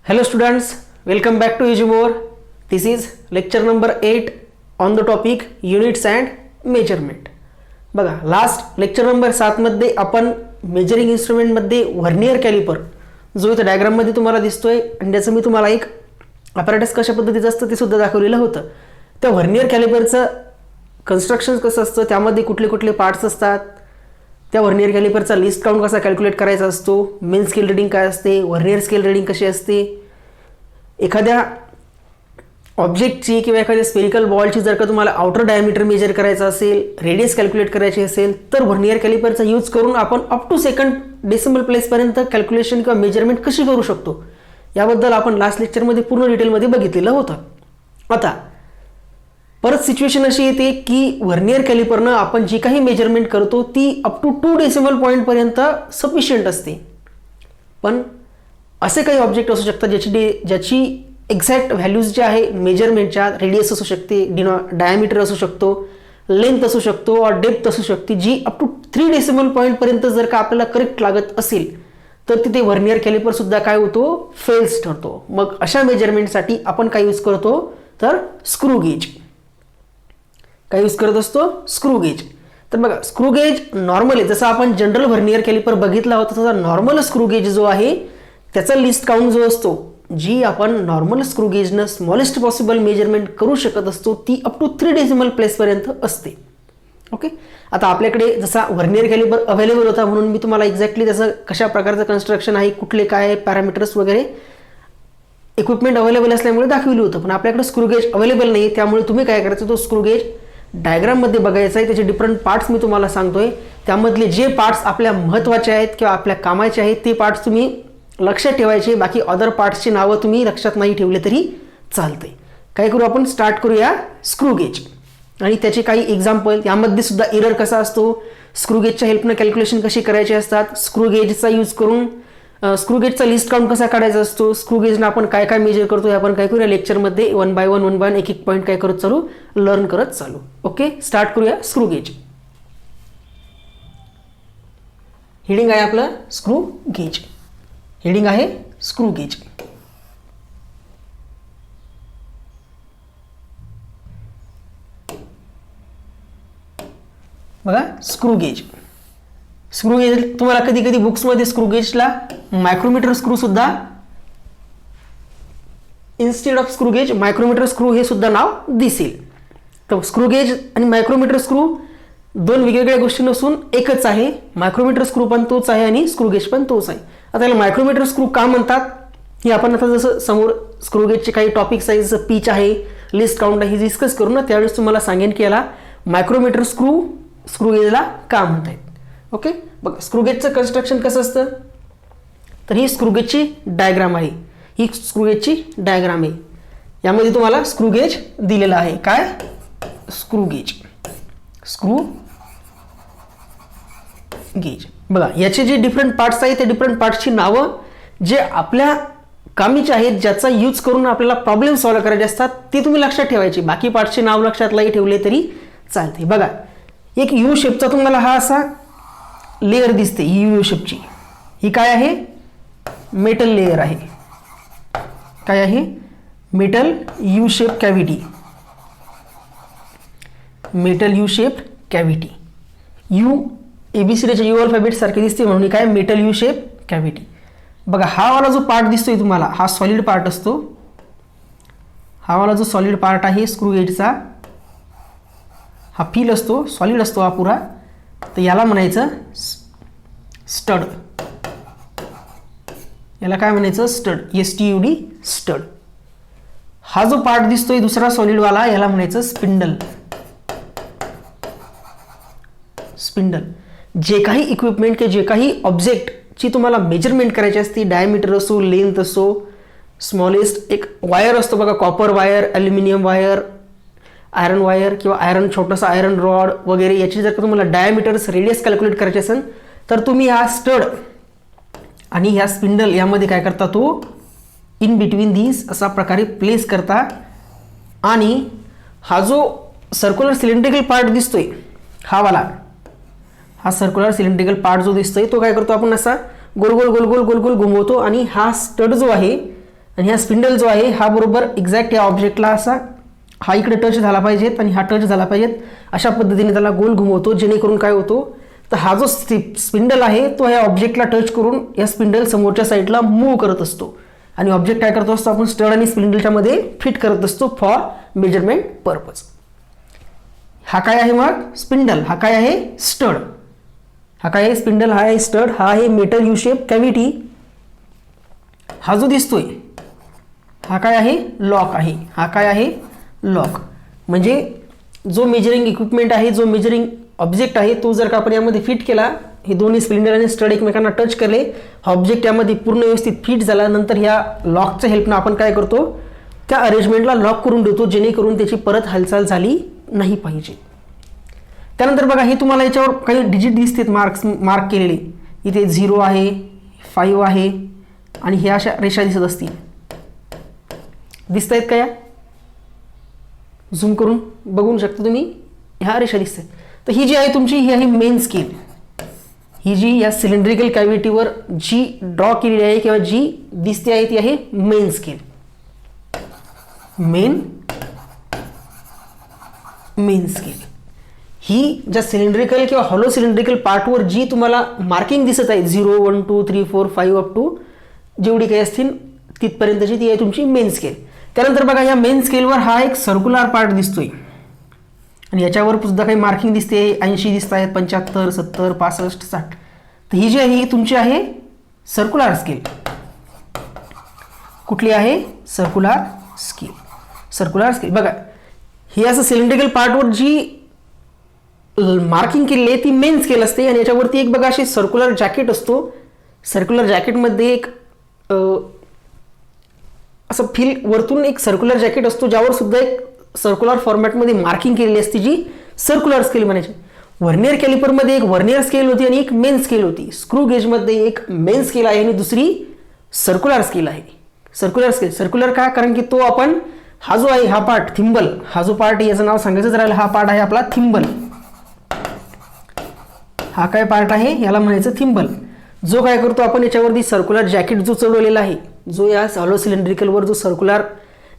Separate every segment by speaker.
Speaker 1: Hello students, welcome back to Ejumore. This is lecture number 8 on the topic units and measurement. बघा last lecture number 7 मध्ये आपण measuring instrument मध्ये vernier calliper जो इथे diagram मध्ये तुम्हाला दिसतोय आणि त्याचं मी तुम्हाला एक अपॅरेटस कशा पद्धतीचं असतं ते सुद्धा दाखवलेलं होतं. त्या व्हर्नियर कॅलिपरचं कन्स्ट्रक्शन कसं असतं, त्यामध्ये कुठले कुठले पार्ट्स असतात, त्या व्हर्नियर कॅलिपरचा लिस्ट काउंट कसा कॅल्क्युलेट करायचा असतो, मेन स्केल रीडिंग काय असते, व्हर्नियर स्केल रीडिंग कशी असते, एखाद्या ऑब्जेक्टची किंवा एखाद्या स्पेरिकल बॉलची जर का तुम्हाला आउटर डायमीटर मेजर करायचा असेल, रेडियस कॅल्क्युलेट करायची असेल तर व्हर्नियर कॅलिपरचा यूज करून आपण अप टू सेकंड डेसिमल प्लेसपर्यंत कॅल्क्युलेशन किंवा मेजरमेंट कशी करू शकतो याबद्दल आपण लास्ट लेक्चरमध्ये पूर्ण डिटेलमध्ये बघितलेलं होतं. आता परत सिच्युएशन अशी येते की व्हर्नियर कॅलिपरनं आपण जी काही मेजरमेंट करतो ती अप टू 2 डेसिमल पॉईंटपर्यंत सफिशियंट असते. पण असे काही ऑब्जेक्ट असू शकतात ज्याची एक्झॅक्ट व्हॅल्यूज जे आहे मेजरमेंटच्या, रेडियस असू शकते, डायमीटर असू शकतो, लेंथ असू शकतो और डेप्थ असू शकते, जी अप टू 3 डेसिमल पॉईंटपर्यंत जर का आपल्याला करेक्ट लागत असेल तर तिथे व्हर्नियर कॅलिपर सुद्धा काय होतो, फेल्स ठरतो. मग अशा मेजरमेंटसाठी आपण काय यूज करतो तर स्क्रू गेज. काय यूज करत असतो, स्क्रू गेज. तर बघा स्क्रू गेज नॉर्मल आहे, जसं आपण जनरल व्हर्नियर कॅलिपर बघितला होता तसा नॉर्मल स्क्रू गेज जो आहे त्याचा लिस्ट काउंट जो असतो, जी आपण नॉर्मल स्क्रू गेजनं स्मॉलेस्ट पॉसिबल मेजरमेंट करू शकत असतो ती अप टू 3 डेसिमल प्लेसपर्यंत असते. ओके, आता आपल्याकडे जसा व्हर्नियर कॅलिपर अवेलेबल होता म्हणून मी तुम्हाला एक्झॅक्टली त्याचं कशा प्रकारचं कन्स्ट्रक्शन आहे, कुठले काय पॅरामीटर्स वगैरे इक्विपमेंट अवेलेबल असल्यामुळे दाखवलं होतं. पण आपल्याकडे स्क्रू गेज अवेलेबल नाही, त्यामुळे तुम्ही काय करायचं, तो स्क्रू गेज डायग्राममध्ये बघायचा आहे. त्याचे डिफरंट पार्ट्स मी तुम्हाला सांगतोय, त्यामधले जे पार्ट्स आपल्या महत्त्वाचे आहेत किंवा आपल्या कामाचे आहेत ते पार्ट्स तुम्ही लक्षात ठेवायचे. बाकी अदर पार्ट्सची नावं तुम्ही लक्षात नाही ठेवले तरी चालते. काय करू आपण, स्टार्ट करूया स्क्रू गेज आणि त्याचे काही एक्झाम्पल. यामध्ये सुद्धा एरर कसा असतो, स्क्रू गेजच्या हेल्पनं कॅल्क्युलेशन कशी करायची असतात, स्क्रू गेजचा यूज करून स्क्रू गेजचा लिस्ट काउंट कसा काढायचा असतो, स्क्रू गेजनं आपण काय काय मेजर करतो, आपण काय करूया लेक्चरमध्ये वन बाय वन एक एक पॉईंट काय करत चालू, लर्न करत चालू. ओके, स्टार्ट करूया स्क्रू गेज. हेडिंग आहे आपलं स्क्रू गेज, हेडिंग आहे स्क्रू गेज. बघा स्क्रू गेज. स्क्रू गेज तुम्हाला कधी कधी बुक्समध्ये स्क्रू गेजला मायक्रोमीटर स्क्रू सुद्धा, instead of screw gauge micrometer screw हे सुद्धा नाव दिसेल. तर स्क्रू गेज आणि मायक्रोमीटर स्क्रू दोन वेगवेगळ्या गोष्टी नसून एकच आहे. मायक्रोमीटर स्क्रू पण तोच आहे आणि स्क्रू गेज पण तोच आहे. आता याला मायक्रोमीटर स्क्रू का म्हणतात हे आपण आता जसं समोर स्क्रू गेजचे काही टॉपिक्स आहे, जसं पिच आहे, लिस्ट काउंट आहे, हे डिस्कस करू ना, त्यावेळेस तुम्हाला सांगेन की याला मायक्रोमीटर स्क्रू गेजला का म्हणतात. ओके, बघा स्क्रू गेजचं कन्स्ट्रक्शन कसं असतं, तर ही स्क्रू गेजची डायग्राम आहे, ही स्क्रू गेजची डायग्राम आहे. यामध्ये तुम्हाला स्क्रू गेज दिलेला आहे. काय, स्क्रू गेज, स्क्रू गेज. बघा याचे जे डिफरंट पार्ट्स आहेत त्या डिफरंट पार्ट्सची नावं जे आपल्या कामीचे आहेत, ज्याचा यूज करून आपल्याला प्रॉब्लेम सॉल्व्ह करायचे असतात ते तुम्ही लक्षात ठेवायचे. बाकी पार्ट्सचे नाव लक्षात नाही ठेवले तरी चालते. बघा एक यू शेपचा तुम्हाला हा असा लेयर दिसते, ही यू शेपची, ही काय आहे, मेटल लेयर आहे. काय आहे, metal U shape cavity, metal U shape cavity. U एबीसीडीच्या यू अल्फाबेट सारखे दिसते म्हणून काय, मेटल यू शेप कॅव्हिटी. बघा हा वाला जो पार्ट दिसतोय तुम्हाला, हा सॉलिड पार्ट असतो. हा वाला जो सॉलिड पार्ट आहे स्क्रू गेजचा, हा फील असतो, सॉलिड असतो हा पुरा, तर याला म्हणायचं स्टड. याला काय म्हणायचं, स्टड, STUD, स्टड. हा जो पार्ट दिसतोय दुसरा सॉलिडवाला, याला म्हणायचं स्पिंडल. स्पिंडल. जे काही इक्विपमेंट किंवा जे काही ऑब्जेक्टची तुम्हाला मेजरमेंट करायची असते, डायमीटर असो, लेंथ असो, स्मॉलेस्ट एक वायर असतो बघा, copper wire, aluminium wire, iron wire किंवा आयरन, छोटंसं आयरन रॉड वगैरे, याची जर का तुम्हाला डायमीटर्स, रेडियस कॅल्क्युलेट करायचे असेल तर तुम्ही हा स्टड आणि ह्या स्पिंडल यामध्ये काय करता, तो इन बिटवीन दीज असा प्रकारे प्लेस करता. आणि हा जो सर्क्युलर सिलेंड्रिकल पार्ट दिसतोय, हा वाला, हा सर्क्युलर सिलेंड्रिकल पार्ट जो दिसतोय तो काय करतो आपण असा गोल गोल गोल गोल गोल गोल घुमवतो आणि हा स्टड जो आहे आणि हा स्पिंडल जो आहे हा बरोबर एक्झॅक्ट या ऑब्जेक्टला असा हा इकडे टच झाला पाहिजेत आणि हा टच झाला पाहिजेत अशा पद्धतीने त्याला गोल घुमवतो, जेणेकरून काय होतो तर हा जो स्पिंडल आहे तो या ऑब्जेक्टला टच करून या स्पिंडल समोरच्या साईडला मूव्ह करत असतो आणि ऑब्जेक्ट काय करतो असतो आपण स्टड आणि स्पिंडलच्या मध्ये फिट करत असतो फॉर मेजरमेंट पर्पज. हा काय आहे मग स्पिंडल, हा काय आहे स्टड. हा काय आहे स्पिंडल, हा आहे स्टड, हा आहे मेटल यू शेप कॅव्हिटी. हा जो दिसतोय हा काय आहे लॉक आहे. हा काय आहे लॉक. म्हणजे जो मेजरिंग इक्विपमेंट आहे, जो मेजरिंग ऑब्जेक्ट आहे तो जर का आपण यामध्ये फिट केला, हे दोन्ही स्पिंडल आणि स्टड एकमेकांना टच केले, हा ऑब्जेक्ट यामध्ये पूर्ण व्यवस्थित फिट झाला, नंतर ह्या लॉकच्या हेल्पनं आपण काय करतो त्या अरेंजमेंटला लॉक करून देतो, जेणेकरून त्याची परत हालचाल झाली नाही पाहिजे. त्यानंतर बघा हे तुम्हाला याच्यावर काही डिजिट दिसतात मार्क केलेले. इथे 0 आहे, 5 आहे आणि ह्या अशा रेषा दिसत असतील. दिसत आहेत का या? झूम करून बघू शकता तुम्ही, ह्या रेषा दिसत आहेत. तर ही जी आहे तुमची ही आहे मेन स्केल. ही जी या सिलेंड्रिकल कॅव्हिटीवर जी ड्रॉ केलेली आहे किंवा जी दिसते आहे ती आहे मेन स्केल. मेन स्केल ही ज्या सिलेंड्रिकल किंवा हॉलो सिलेंड्रिकल पार्टवर जी तुम्हाला मार्किंग दिसत आहे 0, 1, 2, 3, 4, 5 अप टू जेवढी काही असतील तिथपर्यंतची ती आहे तुमची मेन स्केल. त्यानंतर बघा या मेन स्केलवर हा एक सर्क्युलर पार्ट दिसतोय आणि याच्यावर सुद्धा काही मार्किंग दिसते. 80 दिसत आहेत, 75, 70, 65, 60. तर ही जी आहे ही तुमची आहे सर्क्युलर स्केल. कुठली आहे सर्क्युलर स्केल. सर्क्युलर स्केल बघा ही असं सिलेंड्रिकल पार्टवर जी मार्किंग केलेली आहे ती मेन स्केल असते आणि याच्यावरती एक बघा असे सर्क्युलर जॅकेट असतो. सर्क्युलर जॅकेटमध्ये एक असं फील वरतून एक सर्क्युलर जॅकेट असतो ज्यावर सुद्धा एक सर्क्युलर फॉर्मॅटमध्ये मार्किंग केलेली असते जी सर्क्युलर स्केल म्हणायची. व्हर्नियर कॅलिपरमध्ये एक व्हर्नियर स्केल होती आणि एक मेन स्केल होती. स्क्रू गेजमध्ये एक मेन स्केल आहे आणि दुसरी सर्क्युलर स्केल आहे. सर्क्युलर स्केल सर्क्युलर का, कारण की तो आपण हा जो आहे हा पार्ट थिंबल, हा जो पार्ट याचं नाव सांगायचं राहिलं, हा पार्ट आहे आपला थिंबल. हा काय पार्ट आहे याला म्हणायचं थिंबल. जो काय करतो आपण याच्यावरती सर्क्युलर जॅकेट जो चढवलेला आहे, जो या हॉलो सिलेंड्रिकलवर जो सर्क्युलर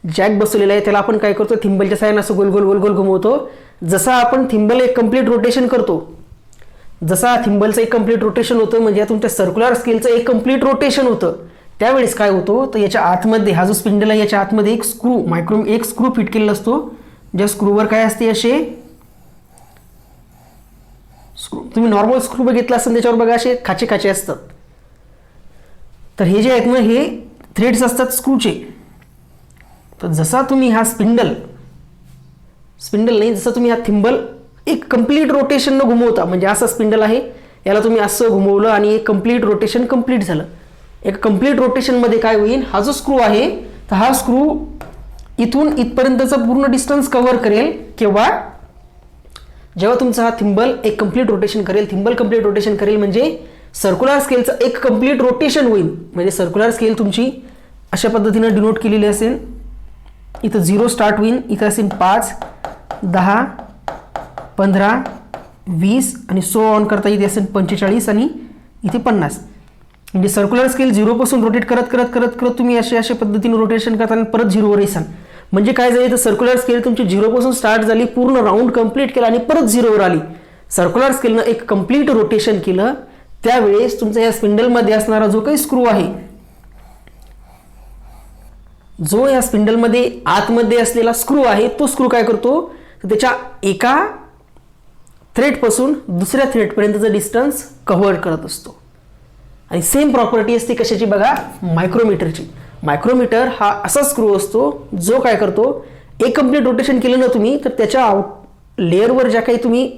Speaker 1: जॅक बसवलेला आहे त्याला आपण काय करतो थिंबलच्या साहाय्याने असं गोल गोल गोल गोल घुमवतो. जसा आपण थिंबल एक कंप्लीट रोटेशन करतो, जसा थिंबलचं एक कंप्लीट रोटेशन होतं म्हणजे तुमच्या सर्क्युलर स्केलचं एक कंप्लीट रोटेशन होतं, त्यावेळेस काय होतं तर याच्या आतमध्ये हा जो स्पिंडल आहे याच्या आतमध्ये एक स्क्रू फिट केलेला असतो. ज्या स्क्रूवर काय असते असे स्क्रू, तुम्ही नॉर्मल स्क्रू बघितला असेल त्याच्यावर बघा असे खाचे खाचे असतात. तर हे जे आहेत ना हे थ्रेड्स असतात स्क्रूचे. तर जसा तुम्ही हा स्पिंडल नाही, जसं तुम्ही हा थिंबल एक कंप्लीट रोटेशन न घुमवता, म्हणजे असा स्पिंडल आहे याला तुम्ही असं घुमवलं आणि एक कंप्लीट रोटेशन कंप्लीट झालं. एक कंप्लीट रोटेशनमध्ये काय होईल, हा जो स्क्रू आहे तर हा स्क्रू इथून इथपर्यंतचा पूर्ण डिस्टन्स कव्हर करेल. किंवा जेव्हा तुमचा हा थिंबल एक कंप्लीट रोटेशन करेल, थिंबल कंप्लीट रोटेशन करेल म्हणजे सर्क्युलर स्केलचं एक कंप्लीट रोटेशन होईल. म्हणजे सर्क्युलर स्केल तुमची अशा पद्धतीने डिनोट केलेली असेल. इथं 0 स्टार्ट होईल, इथं असेल 5, 10, 15, 20 आणि सो ऑन करता इथे असेल 45 आणि इथे 50. म्हणजे सर्क्युलर स्केल 0 पासून रोटेट करत करत करत करत तुम्ही अशा पद्धतीने रोटेशन करता आणि परत 0 वर येसाल. म्हणजे काय झाली तर सर्क्युलर स्केल तुमची 0 पासून स्टार्ट झाली, पूर्ण राऊंड कंप्लीट केला आणि परत 0 वर आली. सर्क्युलर स्केलनं एक कंप्लीट रोटेशन केलं, त्यावेळेस तुमचा या स्पिंडलमध्ये असणारा जो काही स्क्रू आहे, जो या स्पिंडलमध्ये आतमध्ये असलेला स्क्रू आहे तो स्क्रू काय करतो तर त्याच्या एका थ्रेडपासून दुसऱ्या थ्रेडपर्यंतचं डिस्टन्स कव्हर करत असतो. आणि सेम प्रॉपर्टी असते कशाची बघा, मायक्रोमीटरची. मायक्रोमीटर हा असा स्क्रू असतो जो काय करतो एक कंप्लीट रोटेशन केलं ना तुम्ही तर त्याच्या लेअरवर ज्या काही तुम्ही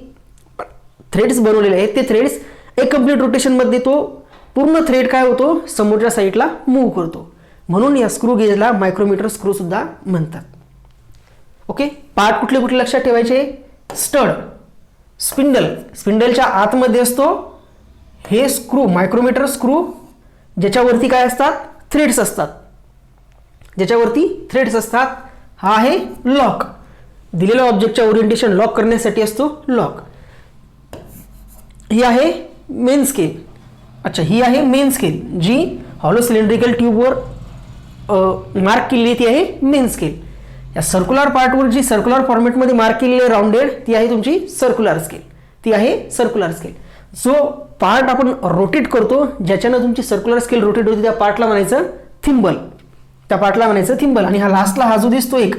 Speaker 1: थ्रेड्स बनवलेले आहेत ते थ्रेड्स एक कंप्लीट रोटेशनमध्ये तो पूर्ण थ्रेड काय होतो समोरच्या साईडला मूव्ह करतो. म्हणून या स्क्रू गेजला मायक्रोमीटर स्क्रू सुद्धा म्हणतात. ओके, पार्ट कुठले कुठले लक्षात ठेवायचे, स्टड, स्पिंडलच्या आतमध्ये असतो हे स्क्रू, मायक्रोमीटर स्क्रू, ज्याच्यावरती काय असतात थ्रेड्स असतात, हा आहे लॉक. दिलेल्या ऑब्जेक्टच्या ओरिएंटेशन लॉक करण्यासाठी असतो लॉक. ही आहे मेन स्केल. अच्छा, ही आहे मेन स्केल जी हॉलो सिलेंड्रिकल ट्यूबवर मार्क केलेली ती आहे मेन स्केल. या सर्क्युलर पार्टवर जी सर्क्युलर फॉर्मॅटमध्ये मार्क केलेली आहे राऊंडेड ती आहे तुमची सर्क्युलर स्केल, ती आहे सर्क्युलर स्केल. जो पार्ट आपण रोटेट करतो ज्याच्यानं तुमची सर्क्युलर स्केल रोटेट होती त्या पार्टला म्हणायचं थिंबल, त्या पार्टला म्हणायचं थिंबल. आणि हा लास्टला हा जो दिसतो एक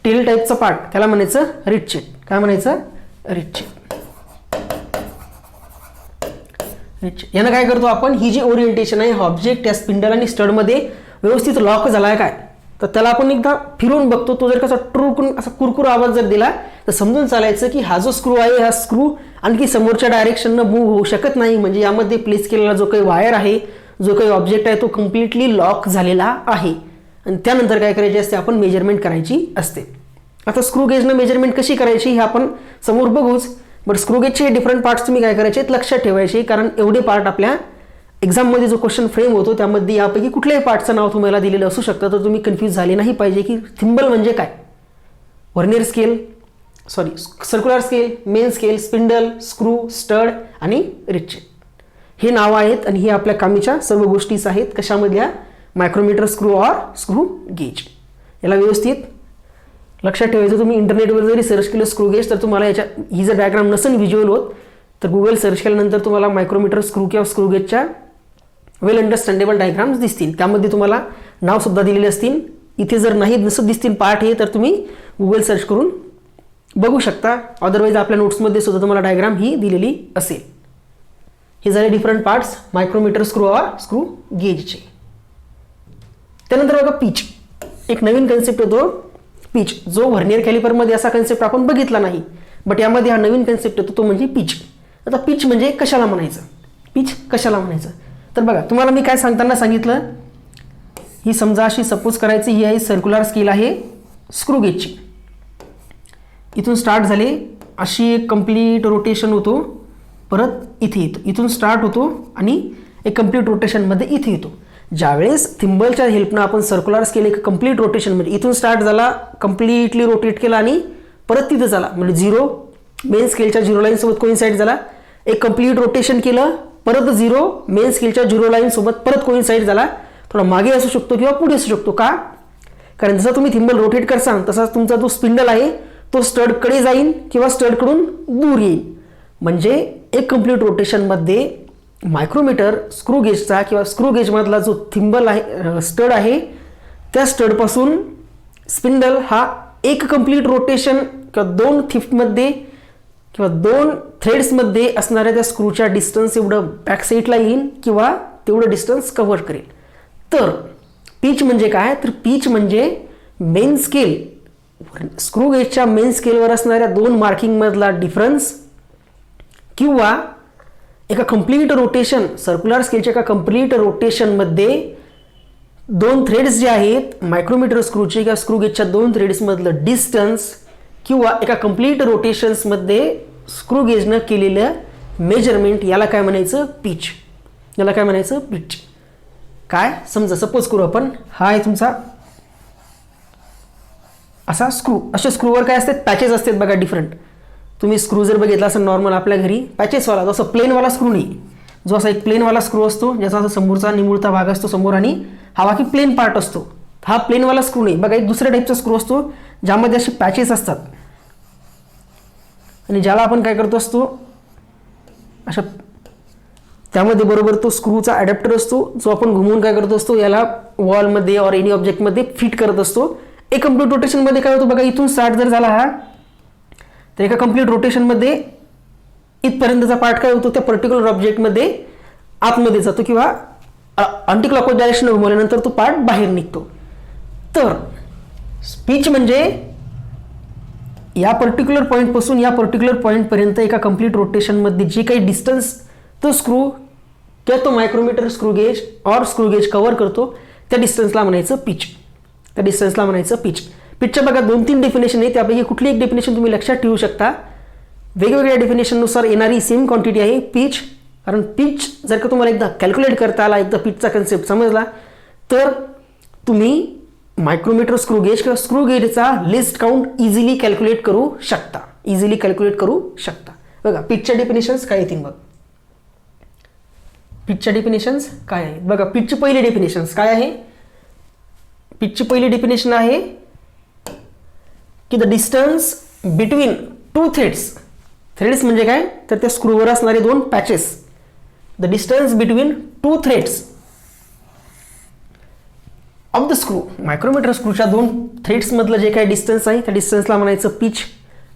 Speaker 1: टेल टाईपचा पार्ट त्याला म्हणायचं रिटचेट. काय म्हणायचं? रिटचेट. यानं काय करतो आपण, ही जी ओरिएंटेशन आहे हा ऑब्जेक्ट या स्पिंडल आणि स्टडमध्ये व्यवस्थित लॉक झाला आहे काय तर त्याला आपण एकदा फिरवून बघतो. तो जर कसा ट्रुकून असा कुरकुर आवाज जर दिला तर समजून चालायचं की हा जो स्क्रू आहे हा स्क्रू आणखी समोरच्या डायरेक्शननं मूव्ह होऊ शकत नाही, म्हणजे यामध्ये प्लेस केलेला जो काही वायर आहे, जो काही ऑब्जेक्ट आहे तो कम्प्लिटली लॉक झालेला आहे. आणि त्यानंतर काय करायचे असते, आपण मेजरमेंट करायची असते. आता स्क्रू गेजनं मेजरमेंट कशी करायची हे आपण समोर बघूच. बट स्क्रू गेजचे डिफरंट पार्ट्स तुम्ही काय करायचे लक्षात ठेवायचे, कारण एवढे पार्ट आपल्या एक्झाममध्ये जो क्वेश्चन फ्रेम होतो त्यामध्ये यापैकी कुठल्याही पार्टचं नाव तुम्हाला दिलेलं असू शकतं, तर तुम्ही कन्फ्यूज झाले नाही पाहिजे की थिंबल म्हणजे काय. Vernier scale, sorry circular scale, main scale, spindle, screw, stud आणि रिटचेट हे नावं आहेत आणि हे आपल्या कामीच्या सर्व गोष्टीच आहेत. कशामधल्या? Micrometer screw or screw gauge. याला व्यवस्थित लक्षात ठेवायचं. तुम्ही इंटरनेटवर जरी सर्च केलं स्क्रू गेज तर तुम्हाला याच्या ही जर डायग्राम नसेल व्हिज्युअल होत तर गुगल सर्च केल्यानंतर तुम्हाला मायक्रोमीटर स्क्रू किंवा स्क्रू गेजच्या वेल अंडरस्टँडेबल डायग्राम्स दिसतील. त्यामध्ये तुम्हाला नावसुद्धा दिलेले असतील. इथे जर नाही नसत दिसतील पार्ट हे तर तुम्ही गुगल सर्च करून बघू शकता. अदरवाईज आपल्या नोट्समध्ये सुद्धा तुम्हाला डायग्राम ही दिलेली असेल. हे झाले different parts micrometer screw or screw गेजचे. त्यानंतर बघा पिच, एक नवीन कन्सेप्ट होतो पिच, जो व्हर्नियर कॅलिपरमध्ये असा कन्सेप्ट आपण बघितला नाही, बट यामध्ये हा नवीन कन्सेप्ट येतो तो म्हणजे पिच. आता पिच म्हणजे कशाला म्हणायचं, पिच कशाला म्हणायचं तर बघा तुम्हाला मी काय सांगताना सांगितलं, ही समजा अशी सपोज करायची ही आहे सर्क्युलर स्केल आहे स्क्रू गेजची. इथून स्टार्ट झाले अशी एक कंप्लीट रोटेशन होतो, परत इथे येतो, इथून स्टार्ट होतो आणि एक कंप्लीट रोटेशनमध्ये इथे येतो. ज्यावेळेस थिंबलच्या हेल्पनं आपण सर्क्युलर स्केल एक कंप्लीट रोटेशनमध्ये इथून स्टार्ट झाला, कंप्लीटली रोटेट केला आणि परत तिथं झाला म्हणजे झिरो मेन स्केलच्या झिरो लाईनसोबत कोइन्साइड झाला, एक कंप्लीट रोटेशन केलं, परत झिरो मेन स्केलच्या झिरो लाईनसोबत परत कोइन्साइड झाला. थोडा मागे असू शकतो किंवा पुढे असू शकतो. का? कारण जसं तुम्ही थिंबल रोटेट करसाल तसाच तुमचा जो स्पिंडल आहे तो स्टडकडे जाईल किंवा स्टडकडून दूर येईल. म्हणजे एक कंप्लीट रोटेशनमध्ये मायक्रोमीटर स्क्रू गेजचा किंवा स्क्रू गेजमधला जो थिंबल आहे स्टड आहे त्या स्टडपासून स्पिंडल हा एक कंप्लीट रोटेशन किंवा दोन थिफ्टमध्ये किंवा दोन थ्रेड्समध्ये असणाऱ्या त्या स्क्रूच्या डिस्टन्स एवढं बॅक साईडला येईल किंवा तेवढं डिस्टन्स कव्हर करेल. तर पिच म्हणजे काय तर पिच म्हणजे मेन स्केल स्क्रू गेजच्या मेन स्केलवर असणाऱ्या दोन मार्किंगमधला डिफरन्स किंवा एका कंप्लीट रोटेशन सर्क्युलर स्केलच्या एका कंप्लीट रोटेशनमध्ये दोन थ्रेड्स जे आहेत मायक्रोमीटर स्क्रूचे किंवा स्क्रू गेजच्या दोन थ्रेड्समधलं डिस्टन्स किंवा एका कंप्लीट रोटेशन्समध्ये स्क्रू गेजनं केलेलं मेजरमेंट याला काय म्हणायचं पिच. याला काय म्हणायचं पिच. काय समजा सपोज करू आपण हा आहे तुमचा असा स्क्रू, अशा स्क्रूवर काय असतात पॅचेस असतात बघा डिफरंट. तुम्ही स्क्रू जर बघितला असं नॉर्मल आपल्या घरी पॅचेसवाला जसं प्लेनवाला स्क्रू नाही, जो असा एक प्लेनवाला स्क्रू असतो ज्याचा असा समोरचा निमुळता भाग असतो समोर आणि हा बाकी प्लेन पार्ट असतो, हा प्लेनवाला स्क्रू नाही. बघा एक दुसऱ्या टाईपचा स्क्रू असतो ज्यामध्ये असे पॅचेस असतात आणि ज्याला आपण काय करतो असतो अशा त्यामध्ये बरोबर तो स्क्रूचा ॲडॅप्टर असतो जो आपण घुमवून काय करतो असतो याला वॉलमध्ये ऑर एनी ऑब्जेक्टमध्ये फिट करत असतो. एक कंप्लीट रोटेशनमध्ये काय होतं बघा इथून स्टार्ट जर झाला हा तर एका कंप्लीट रोटेशनमध्ये इथपर्यंतचा पार्ट काय होतो त्या पर्टिक्युलर ऑब्जेक्टमध्ये आतमध्ये जातो किंवा अँटी क्लॉकवाईज डायरेक्शन घुमवल्यानंतर तो पार्ट बाहेर निघतो. तर पिच म्हणजे या पर्टिक्युलर पॉईंटपासून या पर्टिक्युलर पॉईंटपर्यंत एका कंप्लीट रोटेशनमध्ये जे काही डिस्टन्स तो स्क्रू किंवा तो micrometer screw gauge or screw gauge cover करतो त्या डिस्टन्सला म्हणायचं पिच. त्या डिस्टन्सला म्हणायचं पिच. पिचच्या बघा 2-3 डेफिनेशन आहे, त्यापैकी कुठली एक डेफिनेशन तुम्ही लक्षात ठेवू शकता. वेगवेगळ्या डेफिनेशननुसार येणारी सेम क्वांटिटी आहे पिच. कारण पिच जर का तुम्हाला एकदा कॅल्क्युलेट करता आला, एकदा पिचचा कन्सेप्ट समजला तर तुम्ही मायक्रोमीटर स्क्रू गेज किंवा स्क्रू गेजचा लिस्ट काउंट इझिली कॅल्क्युलेट करू शकता. इझिली कॅल्क्युलेट करू शकता. बघा पिचच्या डेफिनेशन्स काय येतील बघ. पिचच्या डेफिनेशन्स काय आहे बघा. पिचचे पहिले डेफिनेशन्स काय आहे पिचची पहिली डेफिनेशन आहे की the distance between two threads. Threads म्हणजे काय, तर त्या स्क्रूवर असणारे दोन patches. The distance between two threads of the screw. Micrometer स्क्रूच्या दोन थ्रेड्स मधलं जे काही डिस्टन्स आहे त्या डिस्टन्सला म्हणायचं पिच.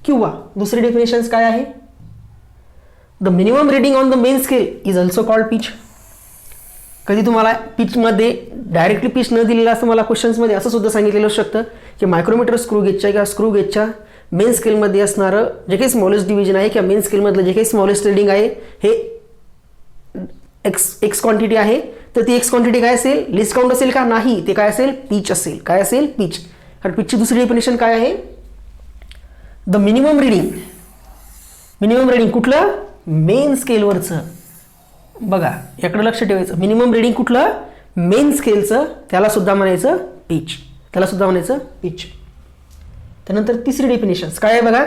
Speaker 1: किंवा दुसरी डेफिनेशन काय आहे, the minimum reading on the main scale is also called pitch. कधी तुम्हाला पिचमध्ये डायरेक्टली पिच न दिलेलं असं मला क्वेश्चन्समध्ये असं सुद्धा सांगितलेलं असू शकतं की मायक्रोमीटर स्क्रू गेजच्या किंवा स्क्रू गेजच्या मेन स्केलमध्ये असणारं जे काही स्मॉलेस्ट डिव्हिजन आहे किंवा मेन स्केलमधलं जे काही स्मॉलेस्ट रिडिंग आहे हे एक्स क्वांटिटी आहे. तर ती एक्स क्वांटिटी काय असेल, लिस्ट काउंट असेल का, नाही, ते काय असेल, पिच असेल. काय असेल, पिच. कारण पिचची दुसरी डेफिनेशन काय आहे, the minimum reading. Minimum reading कुठलं, मेन स्केलवरचं. बघा याकडे लक्ष ठेवायचं. मिनिमम रिडिंग कुठलं, मेन स्केलचं, त्याला सुद्धा म्हणायचं पिच. त्याला सुद्धा म्हणायचं पिच. त्यानंतर तिसरी डेफिनेशन काय आहे बघा,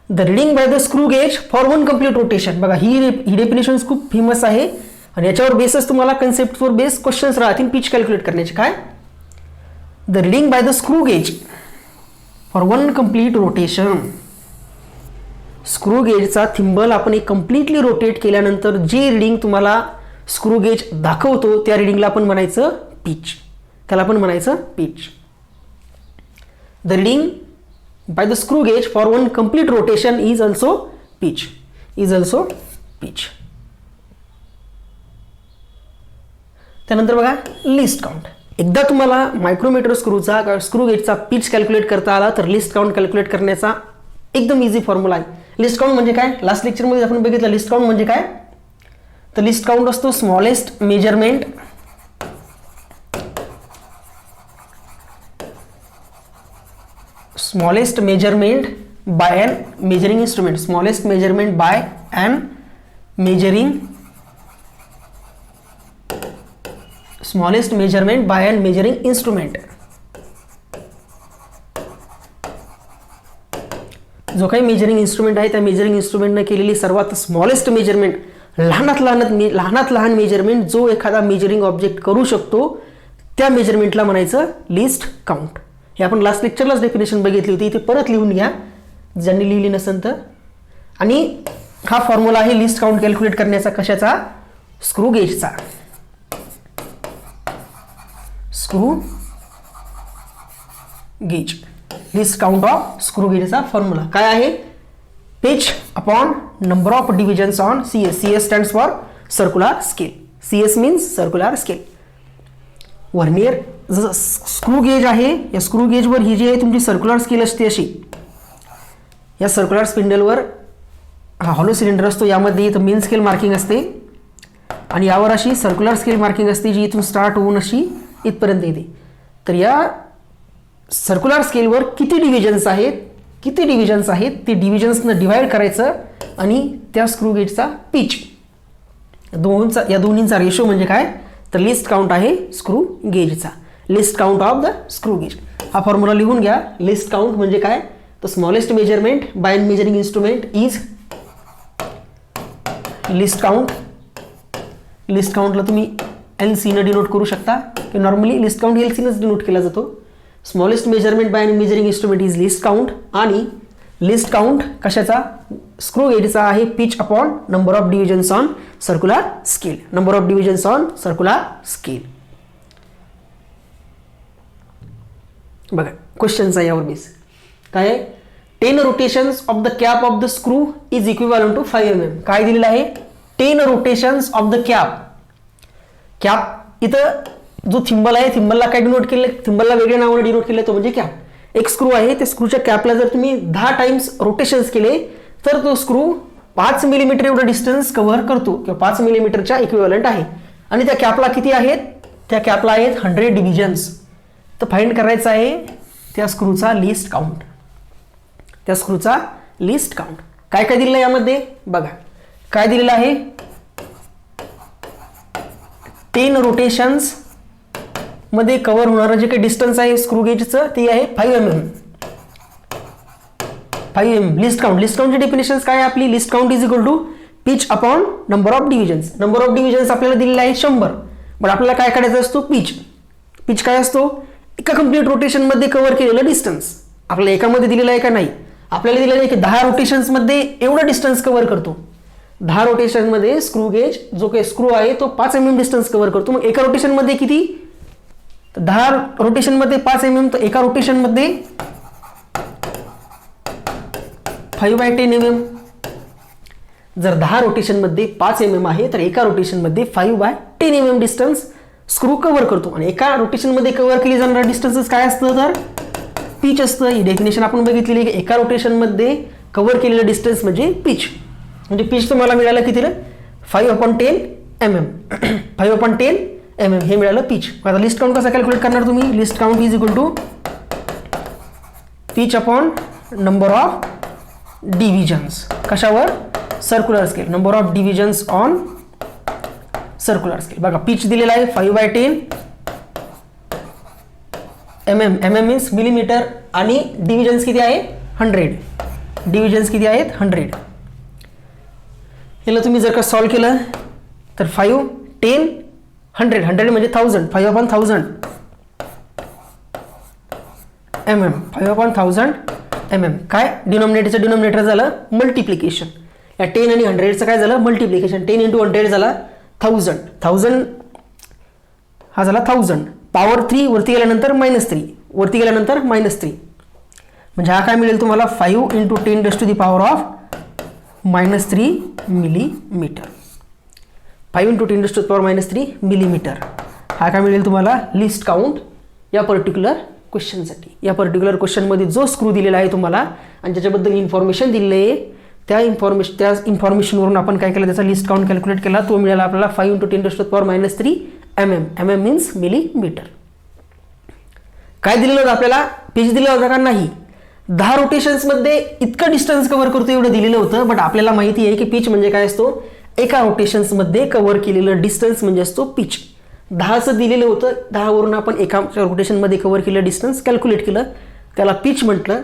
Speaker 1: the reading by the screw gauge for one complete rotation. बघा ही डेफिनेशन खूप फेमस आहे आणि याच्यावर बेसच तुम्हाला कन्सेप्टवर बेस क्वेश्चन्स राहतील पिच कॅल्क्युलेट करण्याचे. काय, the reading by the screw gauge for one complete rotation. Screw गेजचा थिंबल आपण एक कम्प्लिटली रोटेट केल्यानंतर जे रिडिंग तुम्हाला स्क्रू गेज दाखवतो त्या रिडिंगला आपण म्हणायचं पिच. त्याला आपण म्हणायचं pitch. The reading by the screw gauge for one complete rotation is also pitch. Is also pitch. त्यानंतर बघा लिस्ट काउंट. एकदा तुम्हाला मायक्रोमीटर स्क्रूचा स्क्रू गेजचा पिच कॅल्क्युलेट करता आला तर लिस्ट काउंट कॅल्क्युलेट करण्याचा एकदम इझी फॉर्म्युला आहे. लिस्ट काउंट म्हणजे काय, लास्ट लेक्चरमध्ये आपण बघितलं लिस्ट काउंट म्हणजे काय. तर लिस्ट काउंट असतो smallest measurement by an measuring instrument. Smallest measurement by an measuring instrument. जो काही मेजरिंग इन्स्ट्रुमेंट आहे त्या मेजरिंग इन्स्ट्रुमेंटने केलेली सर्वात स्मॉलेस्ट मेजरमेंट, लहानात लहान मेजरमेंट जो एखादा मेजरिंग ऑब्जेक्ट करू शकतो त्या मेजरमेंटला म्हणायचं लिस्ट काउंट. हे आपण लास्ट लेक्चरलाच डेफिनेशन बघितली होती, इथे परत लिहून घ्या ज्यांनी लिहिली नसेल तर. आणि हा फॉर्म्युला आहे लिस्ट काउंट कॅल्क्युलेट करण्याचा. कशाचा, स्क्रू गेजचा. Screw gauge least count of screw गेजचा फॉर्म्युला काय आहे, pitch upon number of divisions on CS. CS stands for circular scale. CS means circular scale. Vernier जसं स्क्रू गेज आहे, या स्क्रू गेजवर ही जी आहे तुमची सर्क्युलर स्केल असते अशी. या सर्क्युलर स्पिंडलवर हा हॉलो सिलेंडर असतो, यामध्ये इथं मेन स्केल मार्किंग असते आणि यावर अशी सर्क्युलर स्केल मार्किंग असते जी इथून स्टार्ट होऊन अशी इथपर्यंत येते. तर या सर्क्युलर स्केलवर किती डिव्हिजन्स आहेत ते डिव्हिजन्सनं डिवाइड करायचं आणि त्या स्क्रू गेजचा पिच या दोन्हींचा रेशो म्हणजे काय, तर लिस्ट काउंट आहे स्क्रू गेजचा. Least count of the screw gauge. हा फॉर्म्युला लिहून घ्या. लिस्ट काउंट म्हणजे काय, तर smallest measurement by an measuring instrument is least count. Least काउंटला तुम्ही LC ने डिनोट करू शकता की नॉर्मली लिस्ट काउंट LC नच डिनोट केला जातो. Smallest measurement by an measuring instrument is least count. आणि लिस्ट काउंट कशाचा, स्क्रू गेजचा आहे pitch upon number of divisions on circular scale. Number of divisions on circular scale. बघा क्वेश्चनचा यावर बेस काय आहे, 10 rotations of the cap of the screw is equivalent to 5 mm. काय दिलेलं आहे, 10 रोटेशन्स ऑफ द कॅप. इथं जो थिंबल आहे थिंबलला काय डिनोट केले, थिंबलला वेगळ्या नावाने डिनोट केले तो म्हणजे कॅप. एक स्क्रू आहे, त्या स्क्रूच्या कॅपला जर तुम्ही 10 टाइम्स रोटेशन्स केले तर तो स्क्रू 5 मिलीमीटर एवढं डिस्टन्स कव्हर करतो किंवा 5 मिलीमीटरच्या इक्विव्हॅलंट आहे. आणि त्या कॅपला किती आहेत, त्या कॅपला आहेत 100 डिव्हिजन्स. तर फाइंड करायचं आहे त्या स्क्रूचा लिस्ट काउंट. त्या स्क्रूचा लिस्ट काउंट काय काय दिलेलं आहे यामध्ये बघा. काय दिलेलं आहे, 10 रोटेशन्स मध्ये कव्हर होणारं जे काही डिस्टन्स आहे स्क्रू गेजचं ते आहे 5 mm. Least count. लिस्ट काउंटची डेफिनेशन काय आहे आपली, least count is equal to pitch upon number of divisions. Number of divisions आपल्याला दिलेला आहे 100, पण आपल्याला काय काढायचं असतो, पिच. पिच काय असतो, एका कंप्लीट रोटेशनमध्ये कव्हर केलेलं डिस्टन्स आपल्याला एकामध्ये दिलेलं आहे का नाही, आपल्याला दिलेलं आहे की 10 रोटेशन्समध्ये एवढं डिस्टन्स कव्हर करतो. 10 रोटेशनमध्ये स्क्रू गेज जो काही स्क्रू आहे तो 5 mm डिस्टन्स कव्हर करतो. मग एका रोटेशनमध्ये किती, 10 रोटेशनमध्ये 5 mm, तर एका रोटेशनमध्ये 5/10 mm. जर 10 रोटेशनमध्ये 5 mm आहे तर एका रोटेशनमध्ये 5/10 mm डिस्टन्स स्क्रू कव्हर करतो. आणि एका रोटेशनमध्ये कव्हर केली जाणारा डिस्टन्स काय असतं तर पिच असतं. ही डेफिनेशन आपण बघितलेली की एका रोटेशनमध्ये कव्हर केलेलं डिस्टन्स म्हणजे पिच. म्हणजे पिच तुम्हाला मिळालं किती, 5/10 mm. 5/10 mm हे मिळालं पिच. आता लिस्ट काउंट कसा कॅल्क्युलेट करणार तुम्ही, least count is equal to pitch upon number of divisions. कशावर, circular scale, number of divisions on circular scale. बघा पिच दिलेला आहे 5/10 mm. mm मीन्स मिलीमीटर आणि डिव्हिजन्स किती आहे 100. डिव्हिजन्स किती आहेत 100. याला तुम्ही जर का सॉल्व्ह केलं तर 5, 10, 100. 100 म्हणजे 1000. 5/1000 mm. 5/1000 mm. काय डिनॉमिनेटरचं डिनॉमिनेटर झालं मल्टिप्लिकेशन. या 10 आणि 100चं काय झालं मल्टिप्लिकेशन. 10 × 100 झाला 1000. 1000 हा झाला 1000. पॉवर 3 वरती गेल्यानंतर -3, वरती गेल्यानंतर -3. म्हणजे हा काय मिळेल तुम्हाला 5 × 10⁻³ मिलीमीटर. 5 × 10⁻³ मिलीमीटर हा काय मिळेल तुम्हाला लिस्ट काउंट या पर्टिक्युलर क्वेश्चनसाठी. या पर्टिक्युलर क्वेश्चनमध्ये जो स्क्रू दिलेला आहे तुम्हाला आणि ज्याच्याबद्दल इन्फॉर्मेशन दिलेली आहे त्या इन्फॉर्मेशनवरून आपण काय केलं, त्याचा लिस्ट काउंट कॅल्क्युलेट केला. तो मिळाला आपल्याला 5 × 10⁻³ mm. mm means millimetre. काय दिलेलं होतं आपल्याला, पिच दिलं होतं का नाही. 10 रोटेशन्समध्ये इतकं डिस्टन्स कव्हर करतो एवढं दिलेलं होतं. बट आपल्याला माहिती आहे की पिच म्हणजे काय असतो, एका रोटेशन्समध्ये कव्हर केलेलं डिस्टन्स म्हणजे असतो पिच. 10चं दिलेलं होतं, 10 वरून आपण एका रोटेशनमध्ये कव्हर केलेलं डिस्टन्स कॅल्क्युलेट केलं, त्याला पिच म्हटलं.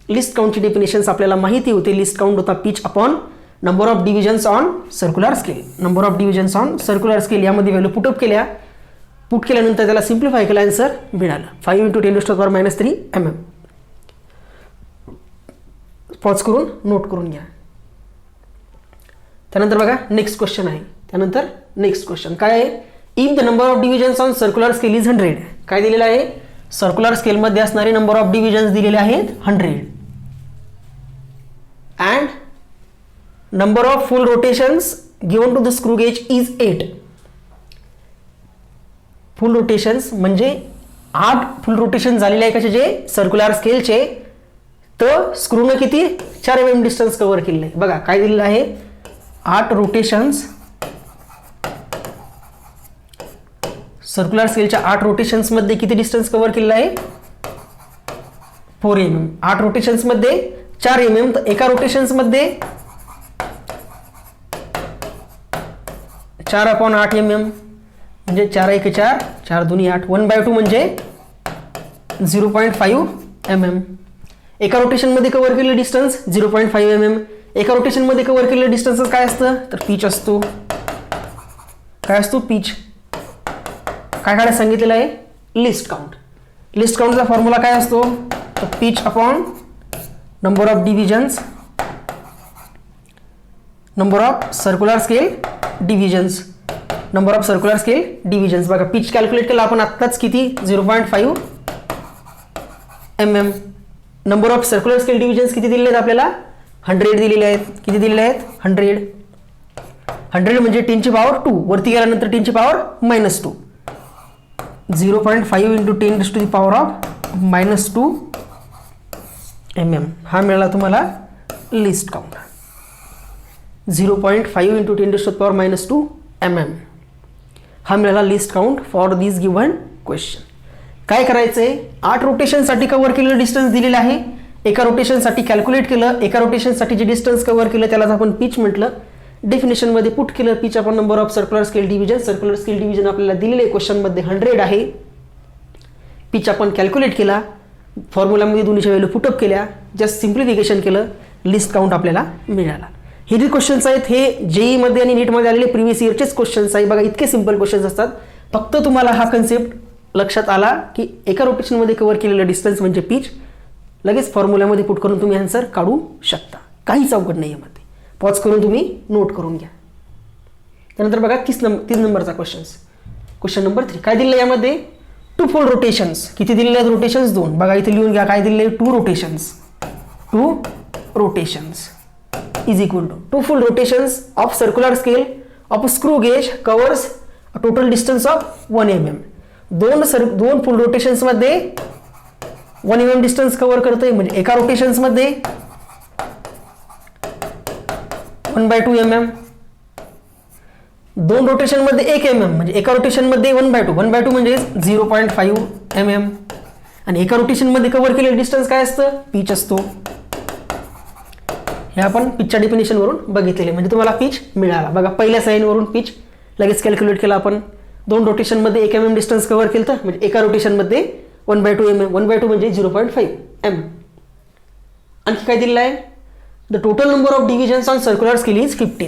Speaker 1: लिस्ट काउंटची डेफिनेशन्स आपल्याला माहिती होते. लिस्ट काउंट होता pitch upon number of divisions on circular scale. Number of divisions on circular scale यामध्ये व्हॅल्यू पुटअप केल्या. पुट केल्यानंतर त्याला सिम्प्लिफाय केलं, आन्सर मिळालं 5 × 10⁻³ mm. पॉज करून नोट करून घ्या. त्यानंतर बघा नेक्स्ट क्वेश्चन आहे. त्यानंतर नेक्स्ट क्वेश्चन काय आहे, if the number of divisions on circular scale is 100. काय दिलेलं आहे, सर्क्युलर स्केलमध्ये असणारे नंबर ऑफ डिव्हिजन्स दिलेले आहेत 100 and number of full rotations given to the screw gauge is 8. Full rotations म्हणजे 8 फुल रोटेशन झालेले आहे कशाचे, सर्क्युलर स्केलचे. तर स्क्रूनं किती 4 mm डिस्टन्स कव्हर केलेलं आहे. बघा काय दिलेलं आहे, 8 रोटेशन्स, सर्क्युलर स्केलच्या 8 रोटेशन्समध्ये किती डिस्टन्स कव्हर केलेलं आहे 4 mm. 8 रोटेशन्समध्ये 4 mm. तर एका रोटेशन्समध्ये 4/8 mm म्हणजे 4×1 4, 4×2 8, 1/2 म्हणजे 0.5 mm. एका रोटेशनमध्ये कव्हर केलेलं डिस्टन्स 0.5 mm. एका रोटेशनमध्ये कव्हर केलेलं डिस्टन्स काय असतं तर पिच असतो. काय असतो पिच. काय काढायला सांगितलेलं आहे लिस्ट काउंट. लिस्ट काउंटचा फॉर्म्युला काय असतो तर pitch upon number of divisions, number of circular scale divisions, number of circular scale divisions. बघा पिच कॅल्क्युलेट केला आपण आत्ताच किती 0.5 mm. Number of circular scale divisions किती दिलेले आहेत आपल्याला 100 दिलेले आहेत. किती दिलेले आहेत 100. 100 म्हणजे 10⁻², वरती गेल्यानंतर 10⁻². 0.5 × 10⁻² mm हा मिळाला तुम्हाला लिस्ट काउंट. 0.5 × 10⁻² mm हा मिळाला list count for this given question. काय करायचंय, 8 रोटेशनसाठी कव्हर केलेलं डिस्टन्स दिलेलं आहे. एका रोटेशनसाठी कॅल्क्युलेट केलं. एका रोटेशनसाठी जे डिस्टन्स कव्हर केलं त्यालाच आपण पिच म्हटलं. डेफिनेशनमध्ये पुट केलं पिच आपण number of circular scale division. Circular scale division आपल्याला दिलेले क्वेश्चनमध्ये 100 आहे. पिच आपण कॅल्क्युलेट केला, फॉर्म्युलामध्ये दोन्हीच्या व्हॅल्यू पुटअप केल्या, जस्ट सिम्प्लिफिकेशन केलं, लिस्ट काउंट आपल्याला मिळाला. हे जे क्वेश्चन्स आहेत हे जेईमध्ये आणि नीटमध्ये आलेले प्रिव्हियस इयरचेच क्वेश्चन्स आहेत. बघा इतके सिंपल क्वेश्चन्स असतात. फक्त तुम्हाला हा कन्सेप्ट लक्षात आला की एका रोटेशनमध्ये कव्हर केलेलं डिस्टन्स म्हणजे पिच, लगेच फॉर्म्युल्यामध्ये पुट करून तुम्ही आन्सर काढू शकता. काहीच अवघड नाही यामध्ये. पॉज करून तुम्ही नोट करून घ्या. त्यानंतर बघा 3 नंबरचा क्वेश्चन नंबर 3. काय दिलं यामध्ये? 2 फोल्ड रोटेशन्स. किती दिलेले आहेत रोटेशन्स? 2. बघा इथे लिहून घ्या काय दिले? 2 rotations. 2 rotations is equal to 2 full rotations of circular scale of screw gauge covers total distance of 1 mm. दोन फुल रोटेशन्स मध्ये 1 mm डिस्टन्स कव्हर करतोय. म्हणजे एका रोटेशन्स मध्ये 1/2 mm, 2 रोटेशन मध्ये 1 mm, म्हणजे एका रोटेशन मध्ये 1/2 म्हणजे 0.5 mm. आणि एका रोटेशन मध्ये कव्हर केलेलं डिस्टन्स काय असतं? पिच असतो. हे आपण पिचच्या डेफिनेशन वरून बघितलेले, म्हणजे तुम्हाला पिच मिळाला. बघा पहिल्या साईन वरून पिच लगेच कॅल्क्युलेट केला आपण. 2 रोटेशन मध्ये 1 mm डिस्टन्स कव्हर केलं तर म्हणजे एका रोटेशन मध्ये 1/2 mm, 1/2 म्हणजे 0.5 mm. आणखी काय दिलेलं आहे? The total number of divisions on circular scale is 15.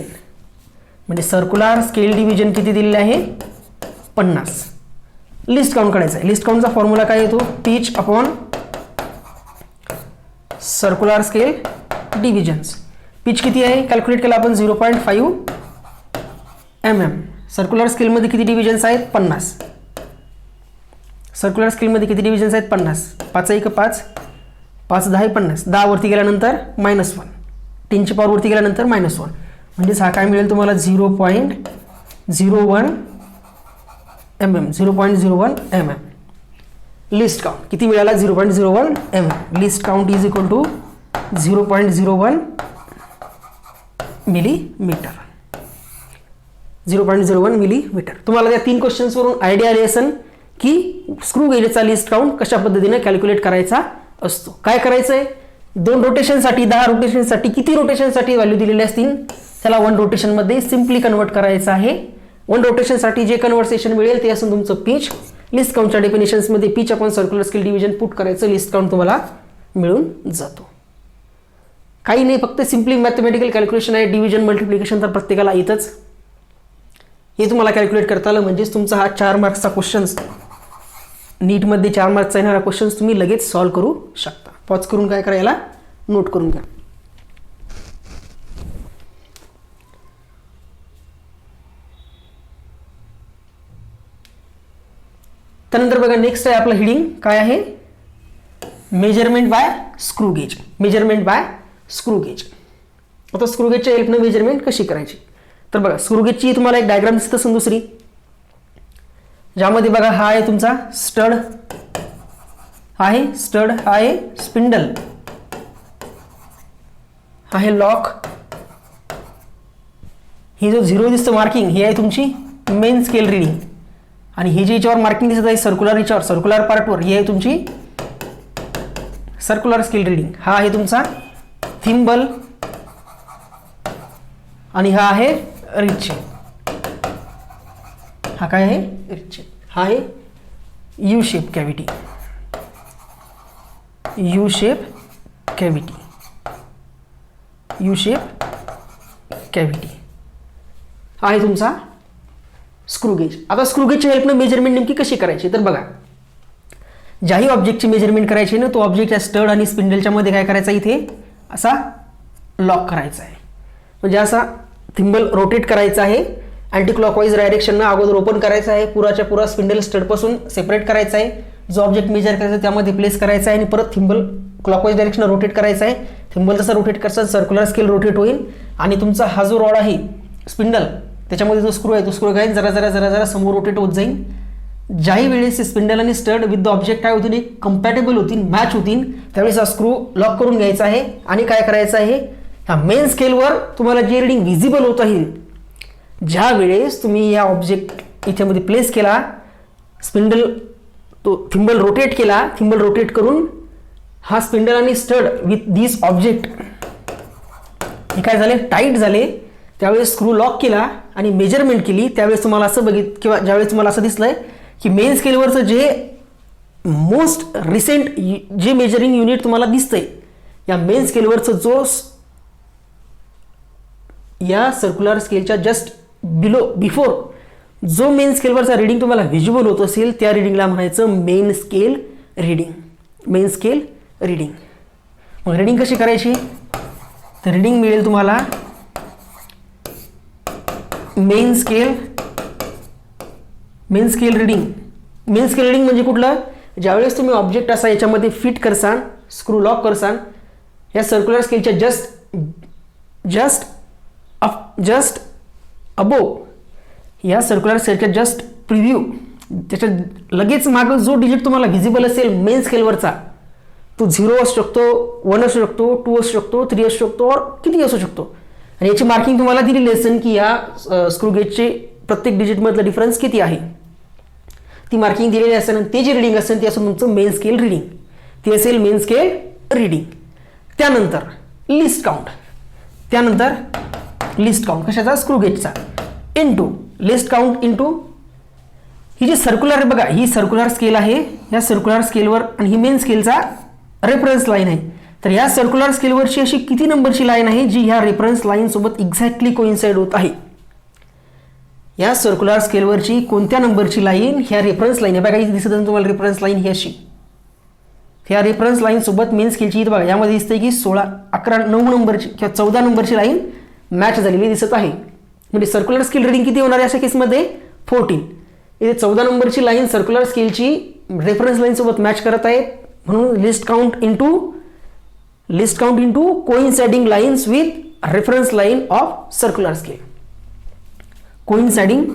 Speaker 1: म्हणजे सर्क्युलर स्केल डिव्हिजन किती दिलेले आहे? 50. लिस्ट काउंट काढायचा आहे. लिस्ट काउंटचा फॉर्म्युला काय येतो? Pitch upon circular scale divisions. Pitch किती आहे? कॅल्क्युलेट केला आपण 0.5 mm. सर्क्युलर स्केलमध्ये किती डिव्हिजन्स आहेत? 50. सर्क्युलर स्केलमध्ये किती डिव्हिजन्स आहेत? 50. 5 1 5, 5 10 50. 10 वरती गेल्यानंतर -1, 3ची पॉवर वरती गेल्यानंतर -1. म्हणजेच हा काय मिळेल तुम्हाला? 0.01 mm. 0.01 mm. लिस्ट काउंट किती मिळाला? 0.01 mm. Least count is equal to 0.01 millimetre. 0.01 millimetre. तुम्हाला त्या 3 क्वेश्चन्स वरून आयडिया आली असेल की स्क्रू गेजचा लिस्ट काउंट कशा पद्धतीने कॅल्क्युलेट करायचा असतो. काय करायचं आहे? 2 रोटेशनसाठी 10 रोटेशनसाठी किती रोटेशनसाठी व्हॅल्यू दिलेली असतील त्याला 1 रोटेशनमध्ये सिम्पली कन्वर्ट करायचं आहे. 1 रोटेशनसाठी जे कन्व्हर्सेशन मिळेल ते असून तुमचं पिच. लिस्ट काउंटच्या डेफिनेशन्समध्ये pitch upon circular scale division put करायचं, लिस्ट काउंट तुम्हाला मिळून जातो. काही नाही, फक्त सिम्पली मॅथमॅटिकल कॅल्क्युलेशन आहे. डिव्हिजन मल्टिप्लिकेशन तर प्रत्येकाला येतच. हे तुम्हाला कॅल्क्युलेट करता आलं म्हणजेच तुमचा हा 4 मार्क्सचा क्वेश्चन्स, नीटमध्ये 4 मार्क्सचा येणारा क्वेश्चन्स तुम्ही लगेच सॉल्व्ह करू शकता. पॉज करून काय करायला? नोट करून घ्या. त्यानंतर बघा नेक्स्ट आहे आपलं हिडिंग काय आहे? Measurement by screw gauge. Measurement by screw gauge. आता स्क्रू गेजच्या हेल्पने मेजरमेंट कशी करायची? तर बघा स्क्रू गेजची तुम्हाला एक डायग्राम दिसत असेल दुसरी, ज्यामध्ये बघा हा आहे तुमचा स्टड, हा आहे स्पिंडल, हा आहे लॉक, ही जो 0 दिसतं मार्किंग ही आहे तुमची मेन स्केल रीडिंग, आणि हे जे याच्यावर मार्किंग दिसत आहे सर्क्युलर याच्यावर, सर्क्युलर पार्टवर, ही आहे तुमची सर्क्युलर स्केल रीडिंग. हा आहे तुमचा थिम्बल आणि हा आहे रिच शेप. हा काय आहे? Rich shape. हा आहे you shape cavity. You shape cavity. You shape cavity हा आहे तुमचा स्क्रू गेज. आता स्क्रू गेजच्या हेल्पने मेजरमेंट नेमकी कशी करायची? तर बघा ज्याही ऑब्जेक्टची मेजरमेंट करायची ना, तो ऑब्जेक्ट या स्टड आणि स्पिंडलच्या मध्ये काय करायचा? इथे असा लॉक करायचा आहे. म्हणजे असा थिम्बल रोटेट करायचा आहे. अँटी क्लॉकवाईज डायरेक्शननं अगोदर ओपन करायचा आहे. पुराच्या पुरा स्पिंडल स्टडपासून सेपरेट करायचा आहे. जो ऑब्जेक्ट मेजर करायचा त्यामध्ये प्लेस करायचा आहे आणि परत थिम्बल क्लॉकवाईज डायरेक्शन रोटेट करायचा आहे. थिम्बल जसं रोटेट करता सर्क्युलर स्केल रोटेट होईल आणि तुमचा हा जो रॉड आहे स्पिंडल त्याच्यामध्ये जो स्क्रू आहे तो स्क्रू काय जरा जरा जरा जरा समोर रोटेट होत जाईल. ज्याही वेळेस स्पिंडल आणि स्टड विथ द ऑब्जेक्ट काय होतील? कम्पॅटेबल होतील, मॅच होतील. त्यावेळेस हा स्क्रू लॉक करून घ्यायचा आहे आणि काय करायचं आहे? ह्या मेन स्केलवर तुम्हाला जे रीडिंग व्हिजिबल होत आहे, ज्या वेळेस तुम्ही या ऑब्जेक्ट इथेमध्ये प्लेस केला, स्पिंडल तो थिम्बल रोटेट केला, थिम्बल रोटेट करून हा स्पिंडल आणि स्टड विथ दिस ऑब्जेक्ट हे काय झाले? टाईट झाले. त्यावेळेस स्क्रू लॉक केला आणि मेजरमेंट केली. त्यावेळेस तुम्हाला असं किंवा ज्यावेळेस तुम्हाला असं दिसलंय की मेन स्केलवरचं जे मोस्ट रिसेंट जे मेजरिंग युनिट तुम्हाला दिसतंय, या मेन स्केलवरचं जो या सर्क्युलर स्केलच्या जस्ट बिफोर जो मेन स्केलवरचा रीडिंग तुम्हाला व्हिज्युअल होत असेल त्या रीडिंगला म्हणायचं main scale reading. Main scale reading. मग रीडिंग कशी करायची, तर रीडिंग मिळेल तुम्हाला main scale reading. Main scale reading म्हणजे कुठलं, ज्यावेळेस तुम्ही ऑब्जेक्ट असा याच्यामध्ये फिट करसान, स्क्रू लॉक करसान, या सर्क्युलर स्केलच्या जस्ट अबोव, या सर्क्युलर स्केलच्या जस्ट प्रिव्ह्यू, त्याच्या लगेच मागं जो डिजिट तुम्हाला व्हिजिबल असेल मेन स्केलवरचा, तो 0 असू शकतो, 1 असू शकतो, 2 असू शकतो, 3 असू शकतो, और किती असू शकतो. आणि याची मार्किंग तुम्हाला दिलेली असेल की या स्क्रू गेजचे प्रत्येक डिजिटमधलं डिफरन्स किती आहे, ती मार्किंग दिलेली असेल. आणि ते जे रीडिंग असेल ते असं तुमचं मेन स्केल रीडिंग, ती असेल मेन स्केल रीडिंग. त्यानंतर लिस्ट काउंट कशाचा, स्क्रू गेजचा, इंटू लिस्ट काउंट इंटू ही जी सर्क्युलर आहे बघा, ही सर्क्युलर स्केल आहे, या सर्क्युलर स्केलवर आणि ही मेन स्केलचा रेफरन्स लाईन आहे. तर या सर्क्युलर स्केलवरची अशी किती नंबरची लाईन आहे जी ह्या रेफरन्स लाईन सोबत एक्झॅक्टली कोइन्साइड होत आहे. या सर्क्युलर स्केलवरची कोणत्या नंबरची लाईन ह्या रेफरन्स लाईन आहे बघा, इथे दिसत आहे तुम्हाला रेफरन्स लाईन ही अशी, ह्या रेफरन्स लाईन सोबत मेन स्केलची इथे बघा यामध्ये दिसते की 16, 11, 9 नंबरची किंवा 14 नंबरची लाईन मॅच झालेली दिसत आहे. म्हणजे सर्क्युलर स्केल रीडिंग किती होणार आहे अशा केसमध्ये, 14. इथे 14 नंबरची लाईन सर्क्युलर स्केलची रेफरन्स लाईन सोबत मॅच करत आहे, म्हणून least count into coinciding lines with reference line of circular scale. Coinciding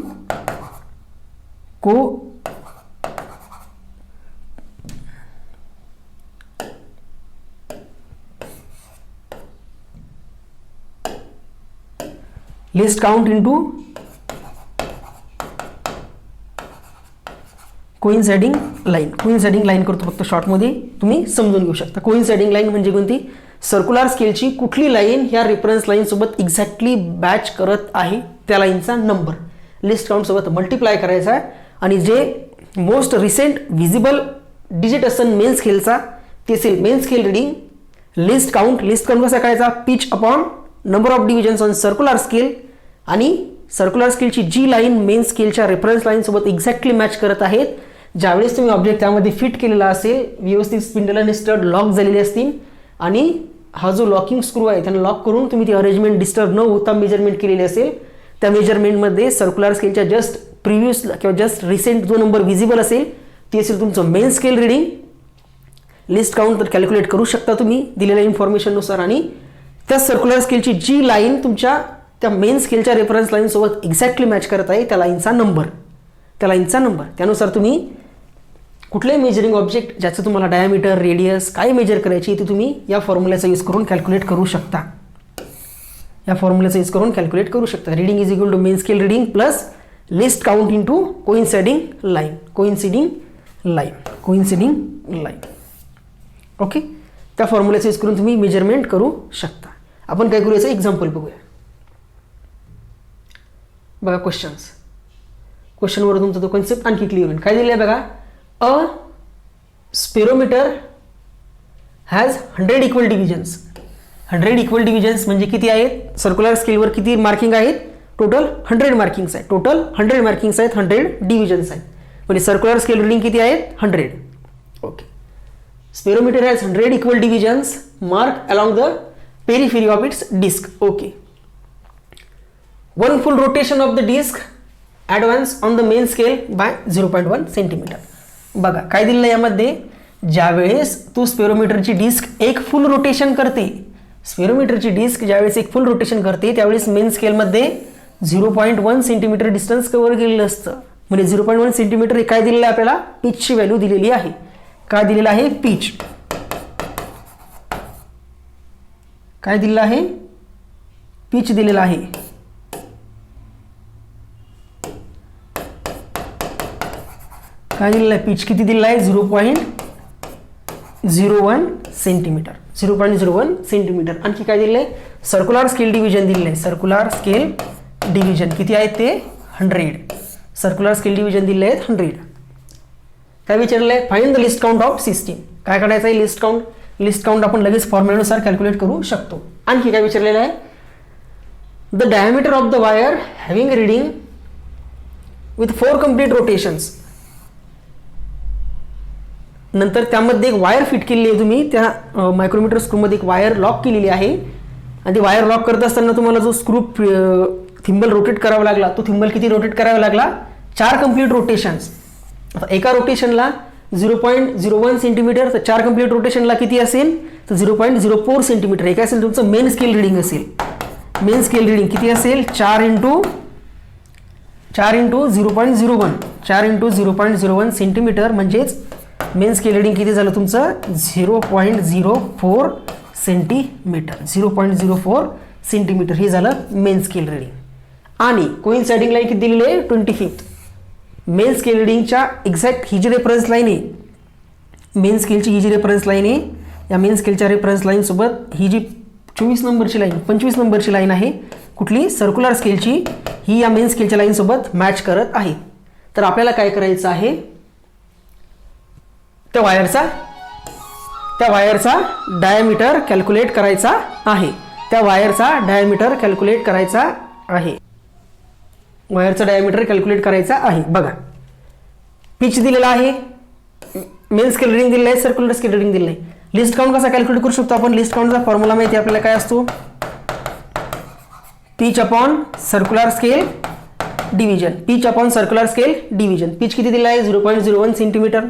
Speaker 1: least count into coinciding line करतो फक्त शॉर्टमध्ये, तुम्ही समजून घेऊ शकता. कोइन्साइडिंग लाईन म्हणजे कोणती, सर्क्युलर स्केलची कुठली लाईन ह्या रेफरन्स लाईन सोबत एक्झॅक्टली मॅच करत आहे त्या लाईनचा नंबर लिस्ट काउंट सोबत मल्टिप्लाय करायचा आहे. आणि जे मोस्ट रिसेंट व्हिजिबल डिजिट असेल मेन स्केलचा ते असेल main scale reading. List count कसा करायचा, pitch upon number of divisions on circular scale, आणि सर्क्युलर स्केलची जी लाईन मेन स्केलच्या रेफरन्स लाईन सोबत एक्झॅक्टली मॅच करत आहेत, ज्यावेळेस तुम्ही ऑब्जेक्ट त्यामध्ये फिट केलेला असेल, व्यवस्थित स्पिंडल आणि स्टड लॉक झालेले असतील, आणि हा जो लॉकिंग स्क्रू आहे त्यांना लॉक करून तुम्ही ती अरेंजमेंट डिस्टर्ब न होता मेजरमेंट केलेली असेल, त्या मेजरमेंटमध्ये सर्क्युलर स्केलच्या जस्ट प्रिव्हियस किंवा जस्ट रिसेंट जो नंबर व्हिजिबल असेल ती असेल तुमचं main scale reading. List count तर कॅल्क्युलेट करू शकता तुम्ही दिलेल्या इन्फॉर्मेशननुसार, आणि त्या सर्क्युलर स्केलची जी लाईन तुमच्या त्या मेन स्केलच्या रेफरन्स लाईन सोबत एक्झॅक्टली मॅच करत आहे त्या लाईनचा नंबर, त्यानुसार तुम्ही कुठलेही मेजरिंग ऑब्जेक्ट ज्याचं तुम्हाला डायमीटर, रेडियस काय मेजर करायची ते तुम्ही या फॉर्म्युल्याचा यूज करून कॅल्क्युलेट करू शकता. Reading is equal to main scale reading plus least count into coinciding line. Okay, त्या फॉर्म्युल्याचा यूज करून तुम्ही मेजरमेंट करू शकता. आपण काय करू, याचं एक्झाम्पल बघूया. बघा क्वेश्चनवर तुमचा तो कन्सेप्ट आणखी क्लिअर होईल. काय दिलं आहे बघा, a spherometer has 100 equal divisions. 100 equal divisions म्हणजे किती आहेत, सर्क्युलर स्केलवर किती मार्किंग आहेत, टोटल 100 मार्किंग्स आहेत, 100 डिव्हिजन्स आहेत. म्हणजे सर्क्युलर स्केल रीडिंग किती आहेत, 100. Okay, spherometer has 100 equal divisions mark along the periphery of its disc. Okay, one full rotation of the disc advance on the main scale by 0.1 centimeter. बघा काय दिलं यामध्ये, ज्यावेळेस तू स्पेरोमीटरची डिस्क एक फुल रोटेशन करते, त्यावेळेस मेन स्केलमध्ये 0.1 सेंटीमीटर डिस्टन्स कव्हर केलेलं असतं. म्हणजे 0.1 सेंटीमीटर काय दिलेलं आहे आपल्याला, पिचची व्हॅल्यू दिलेली आहे. काय दिलेलं आहे, पिच. काय दिलेलं आहे, पिच दिलेला आहे. काय दिलेलं आहे, पिच किती दिलेला आहे, 0.01 सेंटीमीटर. आणखी काय दिलेलं आहे, सर्क्युलर स्केल डिव्हिजन दिलेलं आहे. सर्क्युलर स्केल डिव्हिजन किती आहेत ते 100. सर्क्युलर स्केल डिव्हिजन दिले आहेत 100. काय विचारलं आहे, find the list count of system. काय काढायचं आहे, लिस्ट काउंट आपण लगेच फॉर्म्युलानुसार कॅल्क्युलेट करू शकतो. आणखी काय विचारलेलं आहे, the diameter of the wire having reading with 4 complete rotations. नंतर त्यामध्ये एक वायर फिट केलेली आहे तुम्ही, त्या मायक्रोमीटर स्क्रूमध्ये एक वायर लॉक केलेली आहे आणि ती वायर लॉक करत असताना तुम्हाला जो स्क्रू थिंबल रोटेट करावा लागला, तो थिंबल किती रोटेट करावा लागला? 4 कंप्लीट रोटेशन्स. आता एका रोटेशनला 0.01 सेंटीमीटर, तर 4 कंप्लीट रोटेशनला किती असेल? तर 0.04 सेंटीमीटर. हे काय असेल? तुमचं मेन स्केल रिडिंग असेल. मेन स्केल रिडिंग किती असेल? 4 इंटू 0.01, 4 इंटू 0.01 सेंटीमीटर, म्हणजेच मेन स्केल रिडिंग किती झालं तुमचं? 0.04 सेंटीमीटर. 0.04 सेंटीमीटर हे झालं मेन स्केल रिडिंग. आणि कोइन्साइडिंग लाईन किती दिलेली आहे? 25th. मेन स्केल रिडिंगच्या एक्झॅक्ट ही जी रेफरन्स लाईन आहे, मेन स्केलची ही जी रेफरन्स लाईन आहे, या मेन स्केलच्या रेफरन्स लाईन सोबत ही जी 24 नंबरची लाईन, 25 नंबरची लाईन आहे कुठली? सर्क्युलर स्केलची, ही या मेन स्केलच्या लाईन सोबत मॅच करत आहे. तर आपल्याला काय करायचं आहे? त्या वायरचा डायमीटर कॅल्क्युलेट करायचा आहे. त्या वायरचा डायमीटर कॅल्क्युलेट करायचा आहे. वायरचा डायमीटर कॅल्क्युलेट करायचा आहे. बघा, पिच दिलेला आहे, मेन स्केल रिडिंग दिलेलं आहे, सर्क्युलर स्केल रिडिंग दिलेलं आहे. लिस्ट काउंट कसा कॅल्क्युलेट करू शकतो आपण? लिस्ट काउंटचा फॉर्म्युला माहिती आपल्याला काय असतो? Pitch upon circular scale division. Pitch upon circular scale division. Pitch किती दिला आहे? 0.01 सेंटीमीटर.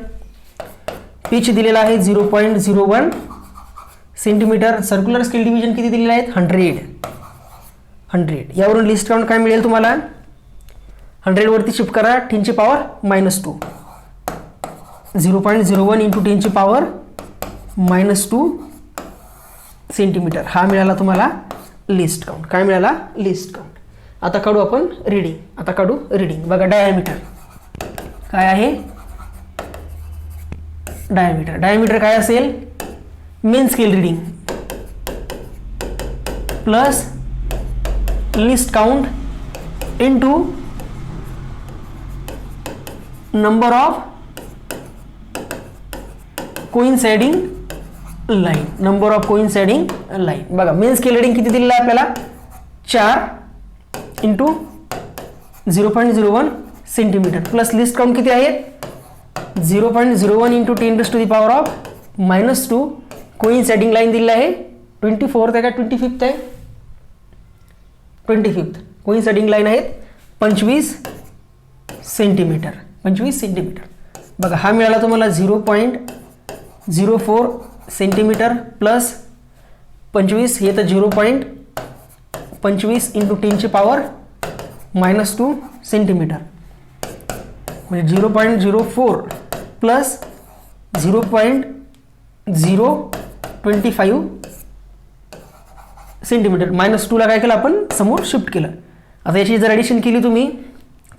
Speaker 1: पिच दिलेला आहे 0.01 सेंटीमीटर. सर्क्युलर स्केल डिव्हिजन किती दिलेले आहेत? 100. यावरून लिस्ट काउंट काय मिळेल तुम्हाला? 100 वरती शिफ्ट करा, 10 ची पॉवर -2. 0.01 इंटू 10 ची पॉवर -2 सेंटीमीटर हा मिळाला तुम्हाला लिस्ट काउंट. काय मिळाला? List count. आता काढू आपण रिडिंग. बघा, डायमीटर काय आहे? डायमीटर काय असेल? Main scale reading plus least count into number of coinciding line. Number of coinciding line. बघा, मेन स्केल रिडिंग किती दिलेलं आहे आपल्याला? 4 into 0.01 centimetre plus least count किती आहेत? 0.01 इंटू 10⁻⁻². कोइन्साइडिंग लाईन दिलेली आहे 24th आहे का 25th आहे? 25th. कोइन्साइडिंग लाईन आहेत 25 सेंटीमीटर. 25 सेंटीमीटर. बघा, हा मिळाला तुम्हाला 0.04 सेंटीमीटर प्लस 25, हे तर 0.25 इंटू 10 ची पॉवर -2 सेंटीमीटर, म्हणजे 0.04 प्लस 0.025 सेंटीमीटर. -2ला काय केलं आपण? समोर शिफ्ट केलं. आता याची जर ॲडिशन केली तुम्ही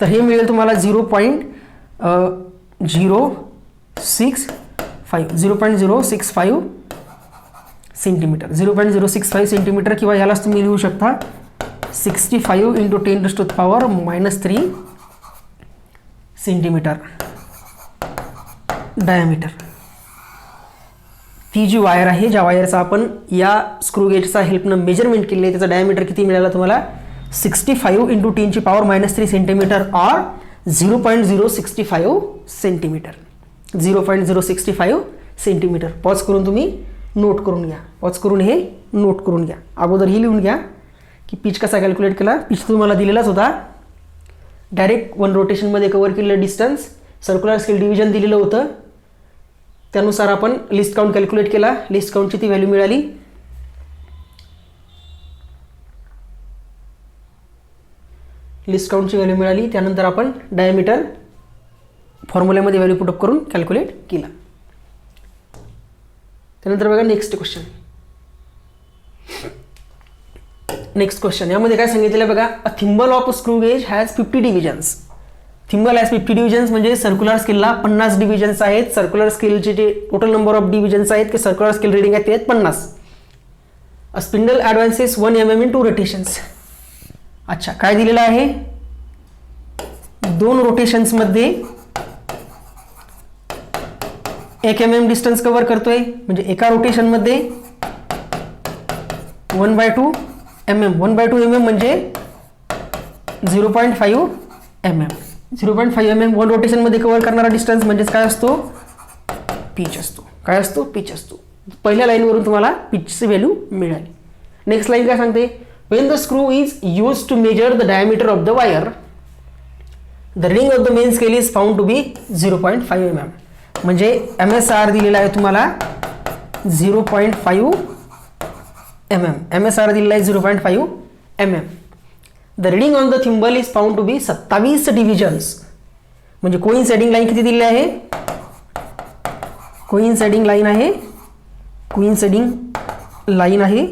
Speaker 1: तर हे मिळेल तुम्हाला 0.065 सेंटीमीटर. 0.065 सेंटीमीटर किंवा यालाच तुम्ही लिहू शकता 65 इंटू 10⁻³ सेंटीमीटर डायमीटर. ती जी वायर आहे, ज्या वायरचा आपण या स्क्रू गेजचा हेल्पनं मेजरमेंट केले, त्याचा डायमीटर किती मिळाला तुम्हाला? 65 इंटू 10⁻³ सेंटीमीटर और 0.065 सेंटीमीटर. 0.065 सेंटीमीटर. पॉज करून तुम्ही नोट करून घ्या. पॉज करून हे नोट करून घ्या. अगोदर ही लिहून घ्या की पिच कसा कॅल्क्युलेट केला. पिच तुम्हाला दिलेलाच होता. डायरेक्ट 1 रोटेशनमध्ये कव्हर केलेलं डिस्टन्स, सर्क्युलर स्केल डिव्हिजन दिलेलं होतं, त्यानुसार आपण लिस्ट काउंट कॅल्क्युलेट केला. लिस्ट काउंटची ती व्हॅल्यू मिळाली. लिस्ट काउंटची व्हॅल्यू मिळाली. त्यानंतर आपण डायमीटर फॉर्म्युल्यामध्ये व्हॅल्यू पुटअप करून कॅल्क्युलेट केला. त्यानंतर बघा नेक्स्ट क्वेश्चन. यामध्ये काय सांगितलेलं बघा, a thimble of screw gauge has 50 divisions. Thimble has 50 divisions म्हणजे सर्क्युलर स्केलला 50 डिव्हिजन्स आहेत. सर्क्युलर स्केलचे जे टोटल नंबर ऑफ डिव्हिजन्स आहेत की सर्क्युलर स्केल रिडिंग आहेत ते आहेत 50. A spindle advances 1 mm in 2 rotations. अच्छा, काय दिलेलं आहे? 2 रोटेशन्समध्ये 1 mm डिस्टन्स कव्हर करतोय, म्हणजे एका रोटेशनमध्ये 1/2 mm. 1/2 mm म्हणजे 0.5 mm. 0.5 mm वन रोटेशनमध्ये कव्हर करणारा डिस्टन्स म्हणजेच काय असतो, पिच असतो. काय असतो, पिच असतो. पहिल्या लाईनवरून तुम्हाला पिचची व्हॅल्यू मिळाली. नेक्स्ट लाईन काय सांगते, when the screw is used to measure the diameter of the wire, the reading of the main scale is found to be 0.5 mm. म्हणजे MSR दिलेला आहे तुम्हाला 0.5 mm. MSR दिलेला आहे 0.5 mm. The reading on the thimble is found to be 27 divisions. म्हणजे कोइन्साइडिंग line किती दिलेली आहे, कोइन्साइडिंग लाईन आहे, कोइन्साइडिंग लाईन आहे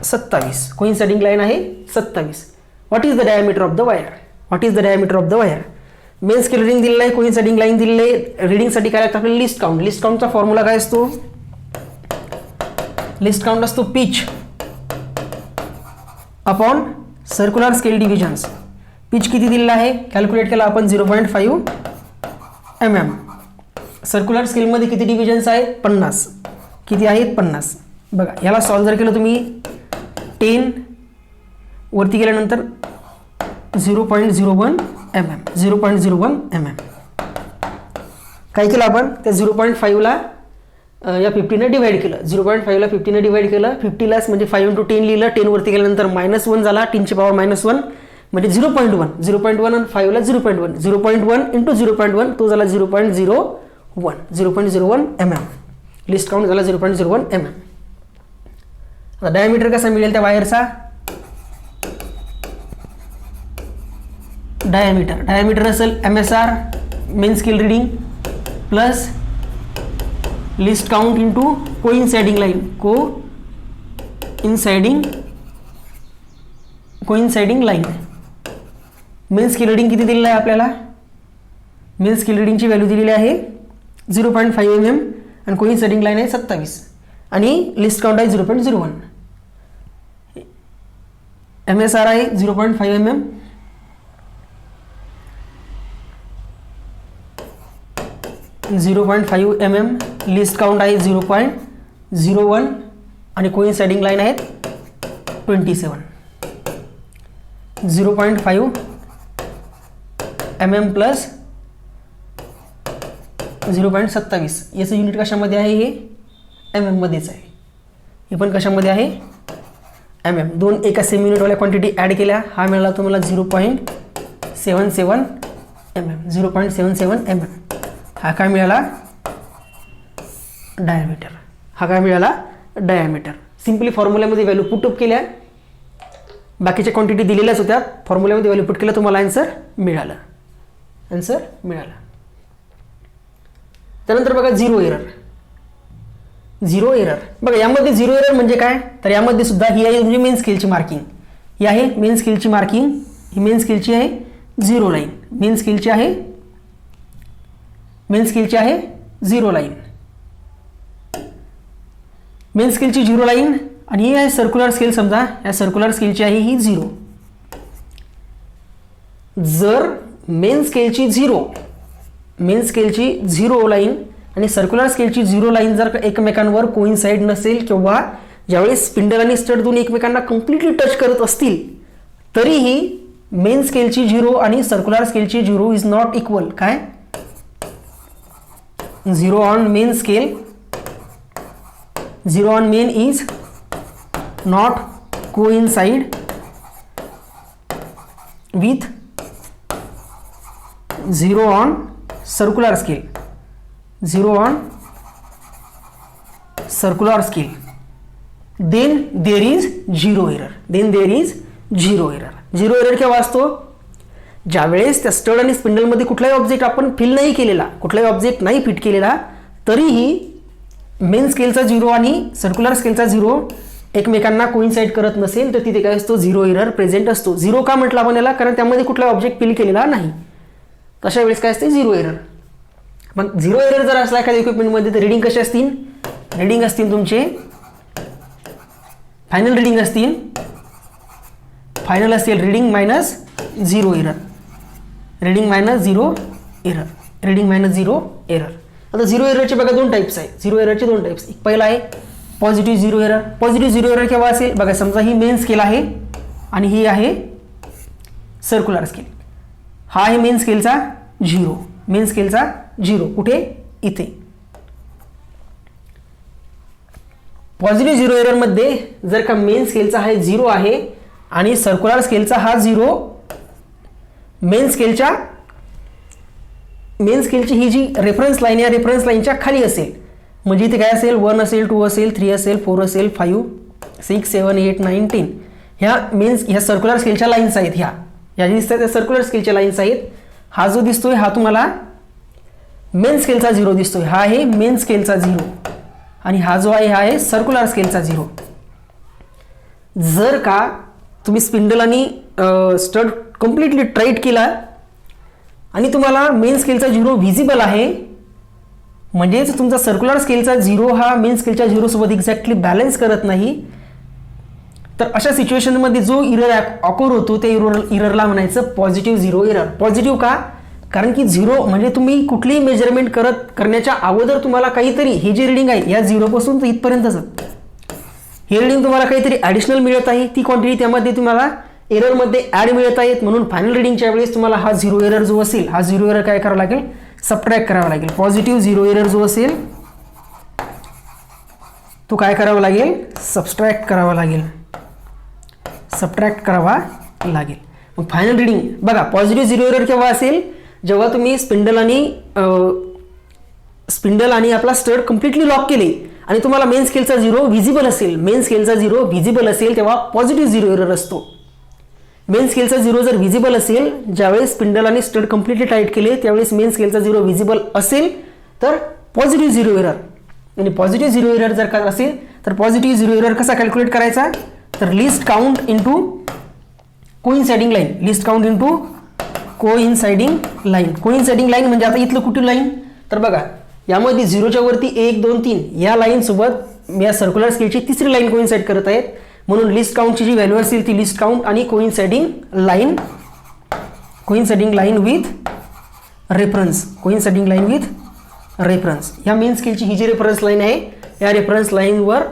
Speaker 1: 27. कोइन्साइडिंग लाईन आहे 27. What is the diameter of the wire, what is the diameter of the wire. Main scale reading दिलेलं आहे, कोइन्साइडिंग line दिलेली आहे. रिडिंगसाठी काय लागतं आपल्याला, लिस्ट काउंट. लिस्ट काउंटचा फॉर्म्युला काय असतो, लिस्ट काउंट असतो pitch upon circular scale divisions. Pitch किती दिलेला आहे, कॅल्क्युलेट केला आपण 0.5 mm. सर्क्युलर स्केलमध्ये किती डिव्हिजन्स आहेत, 50. किती आहेत, 50. बघा याला सॉल्व जर केलं तुम्ही 10 वरती गेल्यानंतर 0.01 mm. 0.01 mm. काय केलं आपण, त्या 0.5ला या 50ने डिवाइड केलं. 0.5ला 50ने डिवाइड केलं. 50लाच म्हणजे 5 × 10 लिहिलं. 10 वरती गेल्यानंतर -1 झाला, 10ची पॉवर -1 म्हणजे 0.1. 0.1 आणि 5ला 0.1. 0.1 × 0.1 तो झाला 0.01. 0.01 mm. लिस्ट काउंट झाला 0.01 mm. आता डायमीटर कसा मिळेल त्या वायरचा, डायमीटर असेल MSR main scale reading plus least count into coinciding line, coinciding line. Main scale reading किती दिलेलं आहे आपल्याला, मेन स्केल रिडिंगची व्हॅल्यू दिलेली आहे 0.5 mm आणि कोइन्साइडिंग लाईन आहे 27 आणि लिस्ट काउंट आहे 0.01. MSR आहे 0.5 mm. लिस्ट काउंट आहे 0.01 आणि कोइन्साइडिंग लाईन आहेत 27. 0.5 mm प्लस 0.27. याचं युनिट कशामध्ये आहे, हे mm मध्येच आहे. हे पण कशामध्ये आहे, mm. दोन एका सेमी युनिटवाल्या क्वांटिटी ॲड केल्या, हा मिळाला तुम्हाला 0.77 mm. 0.77 mm. हा काय मिळाला, डायमीटर. हा काय मिळाला, डायमीटर. सिम्पली फॉर्म्युल्यामध्ये व्हॅल्यू पुटअप केल्या, बाकीच्या क्वांटिटी दिलेल्याच होत्या, फॉर्म्युल्यामध्ये व्हॅल्यू पुट केलं, तुम्हाला आन्सर मिळालं. त्यानंतर बघा झिरो एरर. बघा यामध्ये झिरो एरर म्हणजे काय, तर यामध्ये सुद्धा ही आहे म्हणजे मेन स्केलची मार्किंग. ही आहे मेन स्केलची मार्किंग. ही मेन स्केलची आहे झिरो लाईन. मेन स्केलची आहे झिरो लाईन. मेन स्केलची झिरो लाईन आणि ही आहे सर्क्युलर स्केल. समजा या सर्क्युलर स्केलची आहे ही 0. जर मेन स्केलची झिरो लाईन आणि सर्क्युलर स्केलची 0 लाईन जर एकमेकांवर कोइन्साइड नसेल किंवा ज्यावेळेस स्पिंडल आणि स्टड दोन्ही एकमेकांना कम्प्लिटली टच करत असतील तरीही मेन स्केलची 0 आणि सर्क्युलर स्केलची 0 इज नॉट इक्वल. काय, 0 on main scale, 0 on main is not coincide with 0 on circular scale. 0 on circular scale. Then there is zero error. Zero error केव्हा असतो, ज्यावेळेस त्या स्टड आणि स्पिंडलमध्ये कुठलाही ऑब्जेक्ट आपण फिल नाही केलेला, कुठलाही ऑब्जेक्ट नाही फिट केलेला, तरीही मेन स्केलचा 0 आणि सर्क्युलर स्केलचा 0 एकमेकांना कोइन्साइड करत नसेल तर तिथे काय असतो, झिरो एरर प्रेझेंट असतो. 0 का म्हटलं आपण याला, कारण त्यामध्ये कुठलाही ऑब्जेक्ट फिल केलेला नाही. तशा वेळेस काय असते, झिरो एरर. मग झिरो एरर जर असला एखाद्या इक्विपमेंटमध्ये तर रिडिंग कसे असतील, रिडिंग असतील तुमचे फायनल रिडिंग असतील, फायनल असतील reading minus zero error. Reading minus zero error. आता झिरो एररचे बघा दोन टाइप्स आहे. झिरो एररचे दोन टाइप्स. एक पहिला आहे positive zero error. Positive zero error केव्हा असेल बघा, समजा ही मेन स्केल आहे आणि ही आहे सर्क्युलर स्केल. हा आहे मेन स्केलचा 0, मेन स्केलचा 0 कुठे इथे. पॉझिटिव्ह 0 एररमध्ये जर का मेन स्केलचा हा 0 आहे आणि सर्क्युलर स्केलचा हा 0 मेन स्केलची ही जी रेफरन्स लाईन या रेफरन्स लाईनच्या खाली असेल, म्हणजे इथे काय असेल 1 असेल, 2 असेल, 3 असेल, 4 असेल, 5, 6, 7, 8, 9, 10 ह्या सर्क्युलर स्केलच्या लाईन्स आहेत. ह्या दिसतात त्या सर्क्युलर स्केलच्या लाईन्स आहेत. हा जो दिसतोय हा तुम्हाला मेन स्केलचा 0 दिसतोय, हा आहे मेन स्केलचा 0 आणि हा जो आहे हा आहे सर्क्युलर स्केलचा 0. जर का तुम्ही स्पिंडल आणि स्टड कम्प्लिटली टाईट केला आणि तुम्हाला मेन स्केलचा 0 व्हिजिबल आहे, म्हणजेच तुमचा सर्क्युलर स्केलचा 0 हा मेन स्केलच्या 0 सोबत एक्झॅक्टली बॅलन्स करत नाही, तर अशा सिच्युएशनमध्ये जो इरर ऑकर होतो त्या इररला म्हणायचं पॉझिटिव्ह 0 एरर. पॉझिटिव्ह का? कारण की 0 म्हणजे तुम्ही कुठलीही मेजरमेंट करण्याच्या अगोदर तुम्हाला काहीतरी हे जे रिडिंग आहे या 0 पासून तर इथपर्यंतच हे रिडिंग तुम्हाला काहीतरी ॲडिशनल मिळत आहे, ती क्वांटिटी त्यामध्ये तुम्हाला एररमध्ये ॲड मिळत आहेत. म्हणून फायनल रिडिंगच्या वेळेस तुम्हाला हा 0 एरर जो असेल हा 0 एरर काय करावा लागेल, सबट्रॅक्ट करावा लागेल. पॉझिटिव्ह 0 एरर जो असेल तो काय करावा लागेल, सबट्रॅक्ट करावा लागेल. मग फायनल रिडिंग बघा, पॉझिटिव्ह 0 एरर केव्हा असेल, जेव्हा तुम्ही स्पिंडल आणि आपला स्टड कम्प्लिटली लॉक केले आणि तुम्हाला मेन स्केलचा 0 व्हिजिबल असेल, तेव्हा पॉझिटिव्ह 0 एरर असतो. मेन स्केलचा 0 जर व्हिजिबल असेल, ज्यावेळेस स्पिंडल आणि स्टड कम्प्लिटली टाईट केले त्यावेळेस मेन स्केलचा 0 व्हिजिबल असेल तर पॉझिटिव्ह 0 एरर. आणि पॉझिटिव्ह 0 एरर जर का असेल तर पॉझिटिव्ह 0 एरर कसा कॅल्क्युलेट करायचा, तर least count into coinciding line. म्हणजे आता इथलं कुठली लाईन, तर बघा यामध्ये 0च्या वरती 1, 2, 3 या लाईन सोबत या सर्क्युलर स्केलची तिसरी लाईन कोइन्साइड करत आहेत. म्हणून लिस्ट काउंटची जी व्हॅल्यू असेल ती लिस्ट काउंट आणि कोइन्साइडिंग लाईन विथ रेफरन्स. या मेन स्केलची ही जी रेफरन्स लाईन आहे या रेफरन्स लाईनवर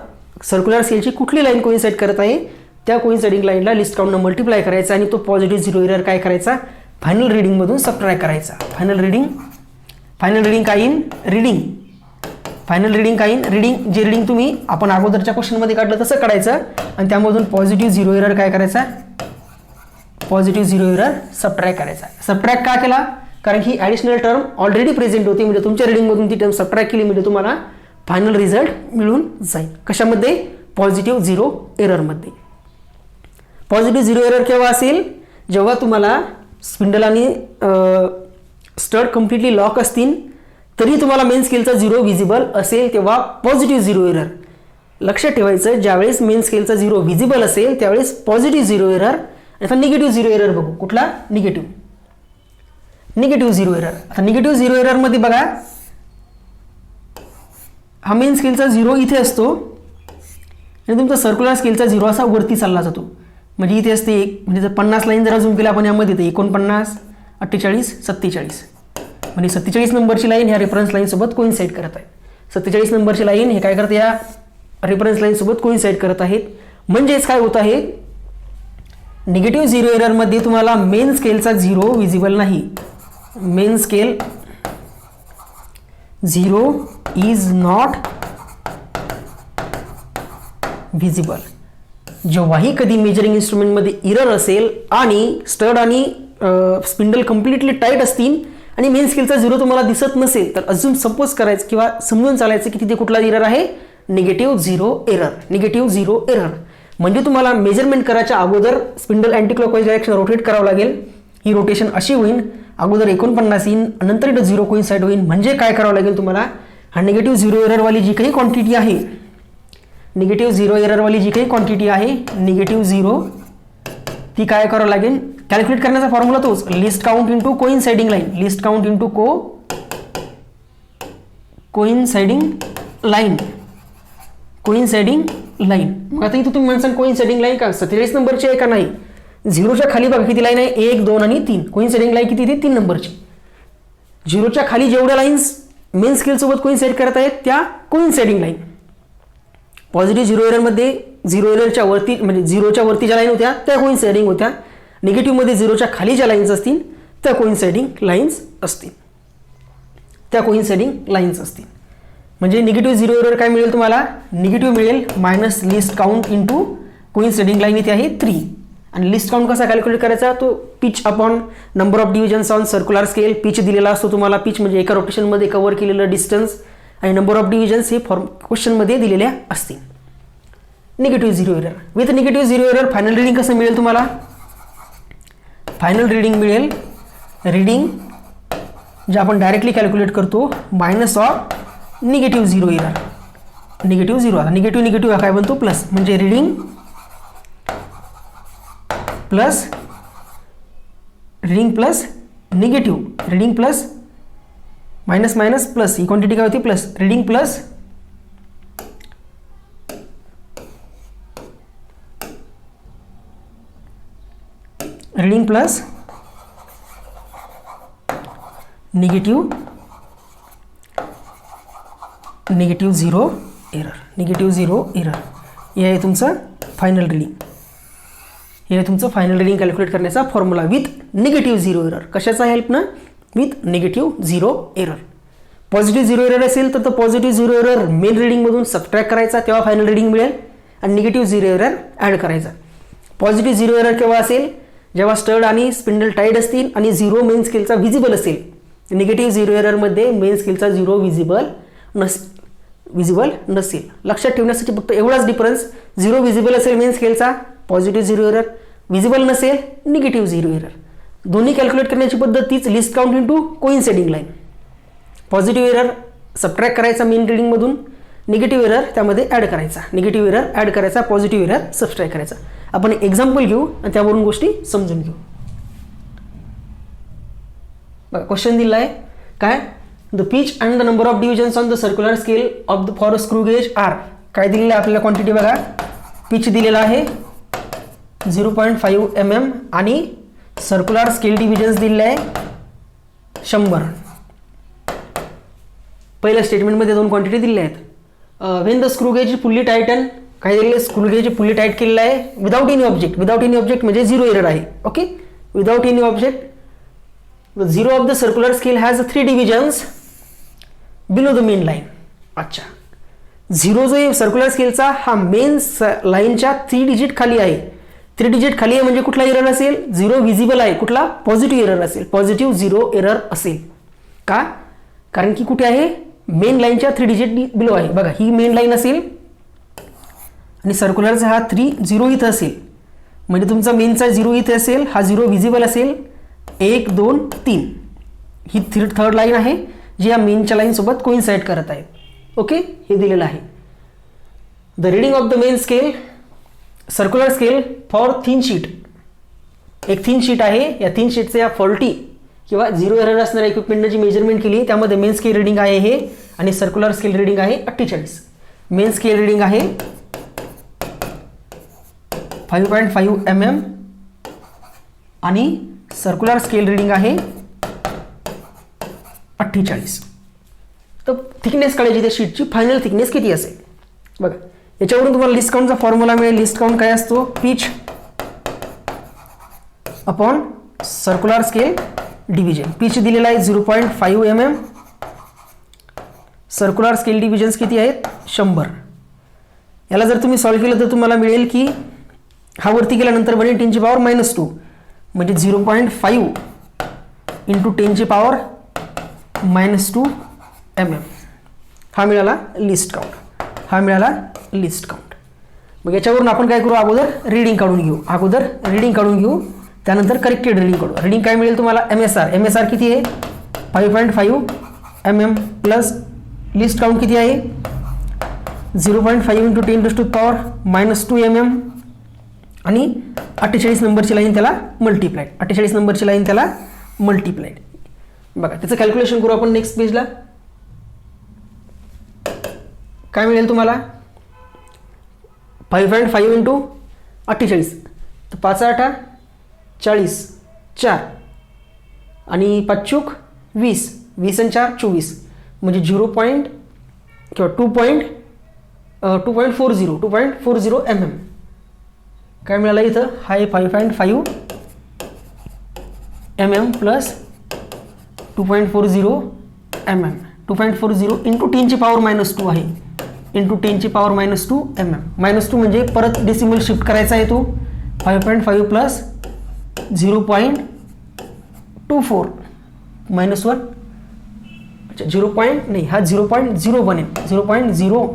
Speaker 1: सर्क्युलर स्केलची कुठली लाईन कोइन्साइड करत आहे त्या कोइन्साइडिंग लाईनला लिस्ट काउंटनं मल्टिप्लाय करायचा आणि तो पॉझिटिव्ह 0 एरर काय करायचा, फायनल रिडिंगमधून सबट्रॅक्ट करायचा. फायनल रिडिंग काय इन रिडिंग जे रिडिंग तुम्ही आपण अगोदरच्या क्वेश्चनमध्ये काढलं तसं काढायचं आणि त्यामधून पॉझिटिव्ह 0 एरर काय करायचा, पॉझिटिव्ह 0 एरर सबट्रॅक्ट करायचा. सबट्रॅक्ट का केला, कारण ही ॲडिशनल टर्म ऑलरेडी प्रेझेंट होती, म्हणजे तुमच्या रिडिंगमधून ती टर्म सबट्रॅक्ट केली म्हणजे तुम्हाला फायनल रिझल्ट मिळून जाईल. कशामध्ये, पॉझिटिव्ह 0 एररमध्ये. पॉझिटिव्ह 0 एरर केव्हा असेल, जेव्हा तुम्हाला स्पिंडल आणि स्टड कम्प्लिटली लॉक असतील तरी तुम्हाला मेन स्केलचा 0 व्हिजिबल असेल तेव्हा पॉझिटिव्ह 0 एरर. लक्षात ठेवायचं, ज्यावेळेस मेन स्केलचा 0 व्हिजिबल असेल त्यावेळेस पॉझिटिव्ह 0 एरर. आता निगेटिव्ह 0 एरर बघू, कुठला, निगेटिव्ह 0 एरर. आता निगेटिव्ह 0 एररमध्ये बघा हा मेन स्केलचा 0 इथे असतो आणि तुमचा सर्क्युलर स्केलचा 0 असा वरती चालला जातो. म्हणजे इथे असते 1, म्हणजे जर 50 लाईन जर अजून केलं आपण यामध्ये तर 49, 48, 47, म्हणजे 47 नंबरची लाईन ह्या रेफरन्स लाईनसोबत कोइन्साइड करत आहे. 47 नंबरची लाईन हे काय करते, या रेफरन्स लाईनसोबत कोइन्साइड करत आहेत. म्हणजेच काय होत आहे, निगेटिव्ह 0 एररमध्ये तुम्हाला मेन स्केलचा 0 व्हिजिबल नाही. Main scale 0 is not visible. जेव्हाही कधी मेजरिंग इन्स्ट्रुमेंटमध्ये इरर असेल आणि स्टड आणि स्पिंडल कम्प्लिटली टाईट असतील आणि मेन स्केलचा 0 तुम्हाला दिसत नसेल तर अजून सपोज करायचं किंवा समजून चालायचं की तिथे कुठला इरर आहे, निगेटिव्ह 0 एरर. म्हणजे तुम्हाला मेजरमेंट करायच्या अगोदर spindle anti clockwise direction rotate करावं लागेल. ही रोटेशन अशी होईल, अगोदर 49 येईल, नंतर इथं 0 कोइन्साइड होईल. म्हणजे काय करावं लागेल तुम्हाला, हा निगेटिव्ह 0 एररवाली जी काही क्वांटिटी आहे, निगेटिव्ह 0 एररवाली जी काही क्वांटिटी आहे निगेटिव्ह 0 ती काय करावं लागेल, कॅल्क्युलेट करण्याचा फॉर्म्युला तोच, least count into coinciding line. Least count into coinciding line. मग आता इथं तुम्ही म्हणसान कोइन्साइडिंग लाईन का 47 नंबरची आहे का नाही, 0च्या खाली बघा किती लाईन आहे, 1, 2 आणि 3. कोइन्साइडिंग लाईन किती, 3 नंबरची. 0च्या खाली जेवढ्या लाईन्स मेन स्केल सोबत कोइन्साइड करत आहेत त्या कोइन्साइडिंग लाईन. पॉझिटिव्ह 0 एररमध्ये 0 एररच्या वरती म्हणजे 0च्या वरती ज्या लाईन होत्या त्या कोइन्साइडिंग होत्या. निगेटिव्हमध्ये 0च्या खाली ज्या लाईन्स असतील त्या कोइन्साइडिंग लाईन्स असतील. म्हणजे निगेटिव्ह झिरो एरर काय मिळेल तुम्हाला? निगेटिव्ह मिळेल minus least count into coinciding line इथे आहे 3. आणि लिस्ट काउंट कसा कॅल्क्युलेट करायचा? तो pitch upon number of divisions on circular scale. Pitch दिलेला असतो तुम्हाला. पिच म्हणजे एका रोटेशनमध्ये कव्हर केलेलं डिस्टन्स आणि नंबर ऑफ डिव्हिजन्स हे क्वेश्चनमध्ये दिलेल्या असतील. Negative zero error. With negative zero error final reading कसं मिळेल तुम्हाला? फायनल रिडिंग मिळेल रिडिंग जे आपण डायरेक्टली कॅल्क्युलेट करतो minus of negative zero error. Negative zero, आता निगेटिव्ह काय बनतो? प्लस. म्हणजे reading plus negative plus minus plus ही क्वांटिटी काय होती? Plus. Reading plus negative zero error. हे आहे तुमचं फायनल रिडिंग. हे तुमचं फायनल रिडिंग कॅल्क्युलेट करण्याचा formula with negative zero error. कशाचा हेल्पनं? With negative zero error. Positive zero error असेल तर तो पॉझिटिव्ह झिरो एरर मेन रिडिंगमधून सबट्रॅक्ट करायचा, तेव्हा फायनल रिडिंग मिळेल. आणि निगेटिव्ह झिरो एरर ॲड करायचा. पॉझिटिव्ह झिरो एरर केव्हा असेल? जेव्हा स्टड आणि स्पिंडल टाईट असतील आणि झिरो मेन स्केलचा व्हिजिबल असेल. निगेटिव्ह झिरो एररमध्ये मेन स्केलचा झिरो व्हिजिबल नसेल. लक्षात ठेवण्यासाठी फक्त एवढाच डिफरन्स. झिरो व्हिजिबल असेल मेन स्केलचा, पॉझिटिव्ह झिरो एरर. व्हिजिबल नसेल, निगेटिव्ह झिरो एरर. दोन्ही कॅल्क्युलेट करण्याची पद्धत तीच. Least count into coinciding line. Positive error subtract करायचा मेन रिडिंगमधून, निगेटिव्ह एरर त्यामध्ये ॲड करायचा. निगेटिव्ह एरर ॲड करायचा, पॉझिटिव्ह एरर सबट्रॅक्ट करायचा. आपण एक्झाम्पल घेऊ आणि त्यावरून गोष्टी समजून घेऊ. बघा क्वेश्चन दिला आहे काय? The pitch and the number of divisions on the circular scale of the for screw gauge are. काय दिलेलं आहे आपल्याला क्वांटिटी? बघा पिच दिलेला आहे 0.5 mm आणि सर्क्युलर स्केल डिव्हिजन्स दिलेले आहे 100. पहिल्या स्टेटमेंटमध्ये दोन क्वांटिटी दिलेल्या आहेत. Wien the screw gauge fully Titan. काय दिलेलं? स्क्रू गेज फुल्ली टाईट केलेलं आहे without any object. Without any object म्हणजे झिरो एरर आहे. Okay, without any object. The zero of the circular scale has 3 divisions below the main line. अच्छा, zero जो circular स्केलचा हा main लाईनच्या 3 digit खाली आहे. 3 डिजिट खाली आहे म्हणजे कुठला एरर असेल? झिरो व्हिजिबल आहे. कुठला? पॉझिटिव्ह एरर असेल. पॉझिटिव्ह झिरो एरर असेल. का? कारण की कुठे आहे? मेन लाईनच्या 3 डिजिट बिलो आहे. बघा ही मेन लाईन असेल आणि सर्क्युलरचा हा 3 झिरो इथं असेल. म्हणजे तुमचा मेनचा झिरो इथे असेल, हा झिरो व्हिजिबल असेल. 1 2 3 ही थर्ड लाईन आहे जी या मेनच्या लाईन सोबत कोइन्साइड करत आहे. ओके, हे दिलेलं आहे. The reading of the main scale circular scale for thin sheet. एक थिन शीट आहे. या थिन शीटचे या फॉल्टी किंवा झिरो एरर असणाऱ्या इक्विपमेंटने जी मेजरमेंट केली त्यामध्ये मेन स्केल रिडिंग आहे हे आणि सर्क्युलर स्केल रिडिंग आहे 48. मेन स्केल रिडिंग आहे 5.5 mm आणि सर्क्युलर स्केल रिडिंग आहे 48. तर थिकनेस काढायची त्या शीटची. फायनल थिकनेस किती असेल? बघा याच्यावरून तुम्हाला लिस्ट काउंटचा फॉर्म्युला मिळेल. लिस्ट काउंट काय असतो? Pitch upon circular scale division. Pitch दिलेला आहे 0.5 mm. सर्क्युलर स्केल डिव्हिजन्स किती आहेत? 100. याला जर तुम्ही सॉल्व्ह केलं तर तुम्हाला मिळेल की हा वरती गेल्यानंतर बनेल 10⁻², म्हणजे 0.5 इंटू 10⁻². हा मिळाला लिस्ट काउंट. मग याच्यावरून आपण काय करू? अगोदर रिडिंग काढून घेऊ. त्यानंतर करेक्टेड रिडिंग काढू. रिडिंग काय मिळेल तुम्हाला? MSR किती आहे? 5.5 mm प्लस लिस्ट काउंट किती आहे? 0.5 इंटू 10⁻² mm आणि 48 नंबरची लाईन त्याला मल्टिप्लाइड. बघा त्याचं कॅल्क्युलेशन करू आपण नेक्स्ट पेजला. काय मिळेल तुम्हाला? 5.5 इंटू 48 तर 5 8 40 4 आणि 5 20 20 आणि 4 24 म्हणजे 2.40 mm. काय मिळालं इथं? हा 5.5 mm प्लस 2.40 mm. 2.40 इंटू 10⁻² आहे, इंटू 10⁻² mm. -2 म्हणजे परत डेसिमल शिफ्ट करायचा आहे तो. 5.5 प्लस 0.24 -1. अच्छा 0. नाही, हा 0.0 बनेल. 0.0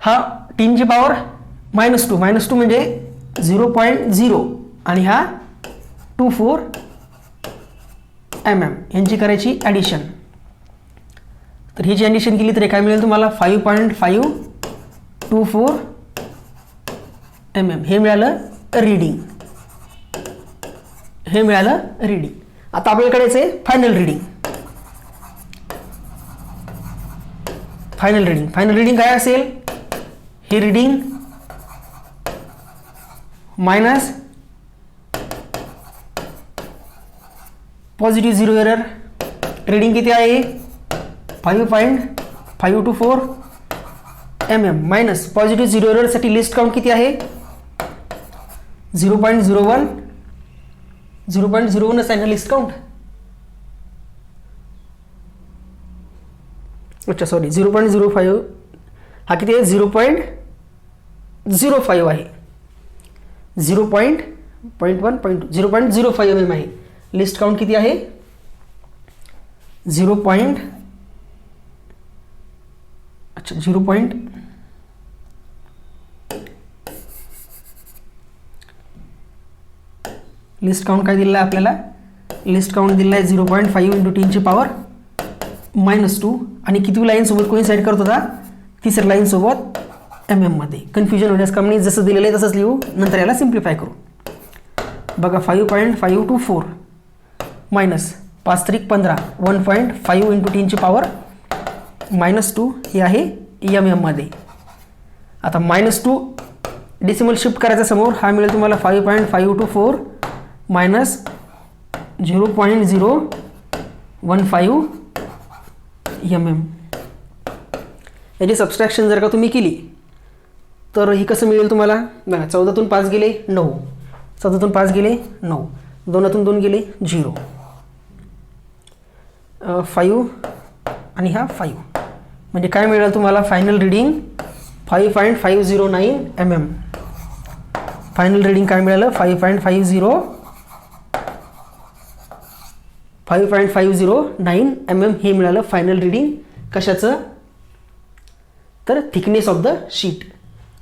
Speaker 1: हा 10⁻². -2 म्हणजे 0.0 आणि हा 24 mm यांची करायची ॲडिशन. तर ह्याची ॲडिशन केली तर काय मिळेल तुम्हाला? 5.524 mm हे मिळालं रीडिंग. हे मिळालं रीडिंग. आता आपल्याला करायचं आहे फायनल रीडिंग. फायनल रीडिंग काय असेल? हे reading minus positive 0 error. Reading किती आहे? 5.524 mm मायनस पॉझिटिव्ह 0 एररसाठी लिस्ट काउंट किती आहे? 0.01. 0.01 आहे ना लिस्ट काउंट. अच्छा सॉरी 0.05. हा किती आहे? 0.05 आहे. 0.05 mm आहे. लिस्ट काउंट किती आहे? 0. अच्छा 0. लिस्ट काउंट काय दिलेला आहे आपल्याला? लिस्ट काउंट दिलेला आहे 0.5 इंटू 10⁻² आणि किती लाईन सोबत कोइन्साइड करत होता? तिसऱ्या लाईन सोबत mm मध्ये. कन्फ्युजन होण्यास काम नाही, जसं दिलेलं आहे तसंच लिहू, नंतर याला सिम्प्लिफाय करू. बघा 5.524 मायनस 5 त्रिक 15 1.5 इंटू 10⁻² हे आहे mm मध्ये. आता -2 डेसिमल शिफ्ट करायचा समोर. हा मिळेल तुम्हाला 5.524 मायनस 0.015 mm. याची सबस्ट्रॅक्शन जर का तुम्ही केली तर ही कसं मिळेल तुम्हाला? बघा 14तून 5 गेले 9, 14तून 5 गेले 9, 2तून 2 गेले 0, 5 आणि हा 5 म्हणजे काय मिळेल तुम्हाला? Final reading 5.509 mm. Final reading काय मिळालं? 5.509 mm हे मिळालं फायनल रीडिंग. कशाचं? तर thickness of the sheet.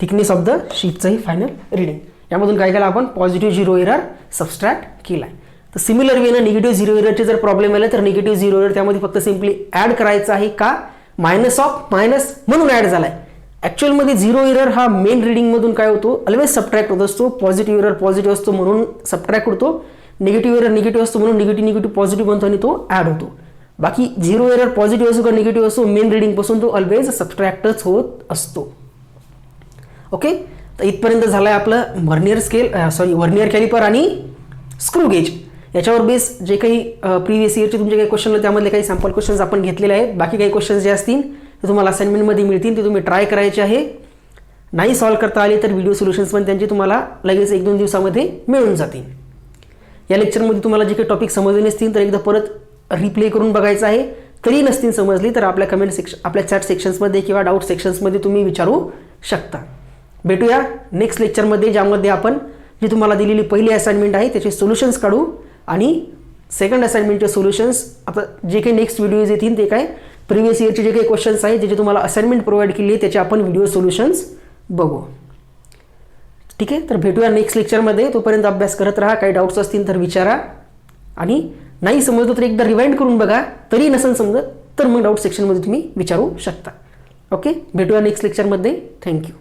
Speaker 1: Thickness of the शीटचं ही फायनल रीडिंग. यामधून काय केलं आपण? पॉझिटिव्ह 0 एरर सबस्ट्रॅक्ट केला आहे. तर सिमिलर वेनं निगेटिव्ह 0 एररचे जर प्रॉब्लेम आले तर निगेटिव्ह 0 एरर त्यामध्ये फक्त सिम्पली ॲड करायचं आहे. का? मायनस ऑफ मायनस म्हणून ॲड झाला आहे. ॲक्च्युअलमध्ये 0 एरर हा मेन रीडिंगमधून काय होतो? ऑलवेज सबट्रॅक्ट होत असतो. पॉझिटिव्ह एरर पॉझिटिव्ह असतो म्हणून सबट्रॅक्ट होतो. निगेटिव्ह एरर निगेटिव्ह असतो म्हणून निगेटिव्ह पॉझिटिव्ह बनतो आणि तो ॲड होतो. बाकी 0 एरर पॉझिटिव्ह असो का निगेटिव्ह असो मेन रीडिंगपासून तो ऑलवेज सबट्रॅक्टच होत असतो. ओके, तर इथपर्यंत झालं आहे आपलं वर्नियर कॅलिपर आणि स्क्रू गेज. याच्यावर बेस जे काही प्रिव्हियस इयरचे तुमचे काही क्वेश्चन होते त्यामधले काही सॅम्पल क्वेश्चन्स आपण घेतलेले आहेत. बाकी काही क्वेश्चन्स जे असतील ते तुम्हाला असाइनमेंटमध्ये मिळतील, ते तुम्ही ट्राय करायचे आहे. नाही सॉल्व्ह करता आले तर व्हिडिओ सोल्युशन्स पण त्यांचे तुम्हाला लगेच 1-2 दिवसामध्ये मिळून जातील. या लेक्चरमध्ये तुम्हाला जे काही टॉपिक समजले नसतील तर एकदा परत रिप्ले करून बघायचं आहे. तरी नसतील समजली तर आपल्या कमेंट आपल्या चॅट सेक्शन्समध्ये किंवा डाऊट सेक्शन्समध्ये तुम्ही विचारू शकता. भेटूया नेक्स्ट लेक्चरमध्ये, ज्यामध्ये आपण जी तुम्हाला दिलेली पहिली असाइनमेंट आहे त्याचे सोल्युशन्स काढू आणि सेकंड असाइनमेंटचे सोल्युशन्स. आता जे काही नेक्स्ट व्हिडिओज येतील ते काय प्रिव्हियस इयरचे जे काही क्वेश्चन्स आहेत ज्याचे तुम्हाला असाइनमेंट प्रोव्हाइड केली आहे त्याचे आपण व्हिडिओ सोल्युशन्स बघू. ठीक आहे, तर भेटूया नेक्स्ट लेक्चरमध्ये. तोपर्यंत अभ्यास करत राहा. काही डाऊट्स असतील तर विचारा आणि नाही समजलं तर एकदा रिवाइंड करून बघा. तरी नसेल समजत तर मग डाऊट सेक्शनमध्ये तुम्ही विचारू शकता. ओके, भेटूया नेक्स्ट लेक्चरमध्ये. थँक्यू.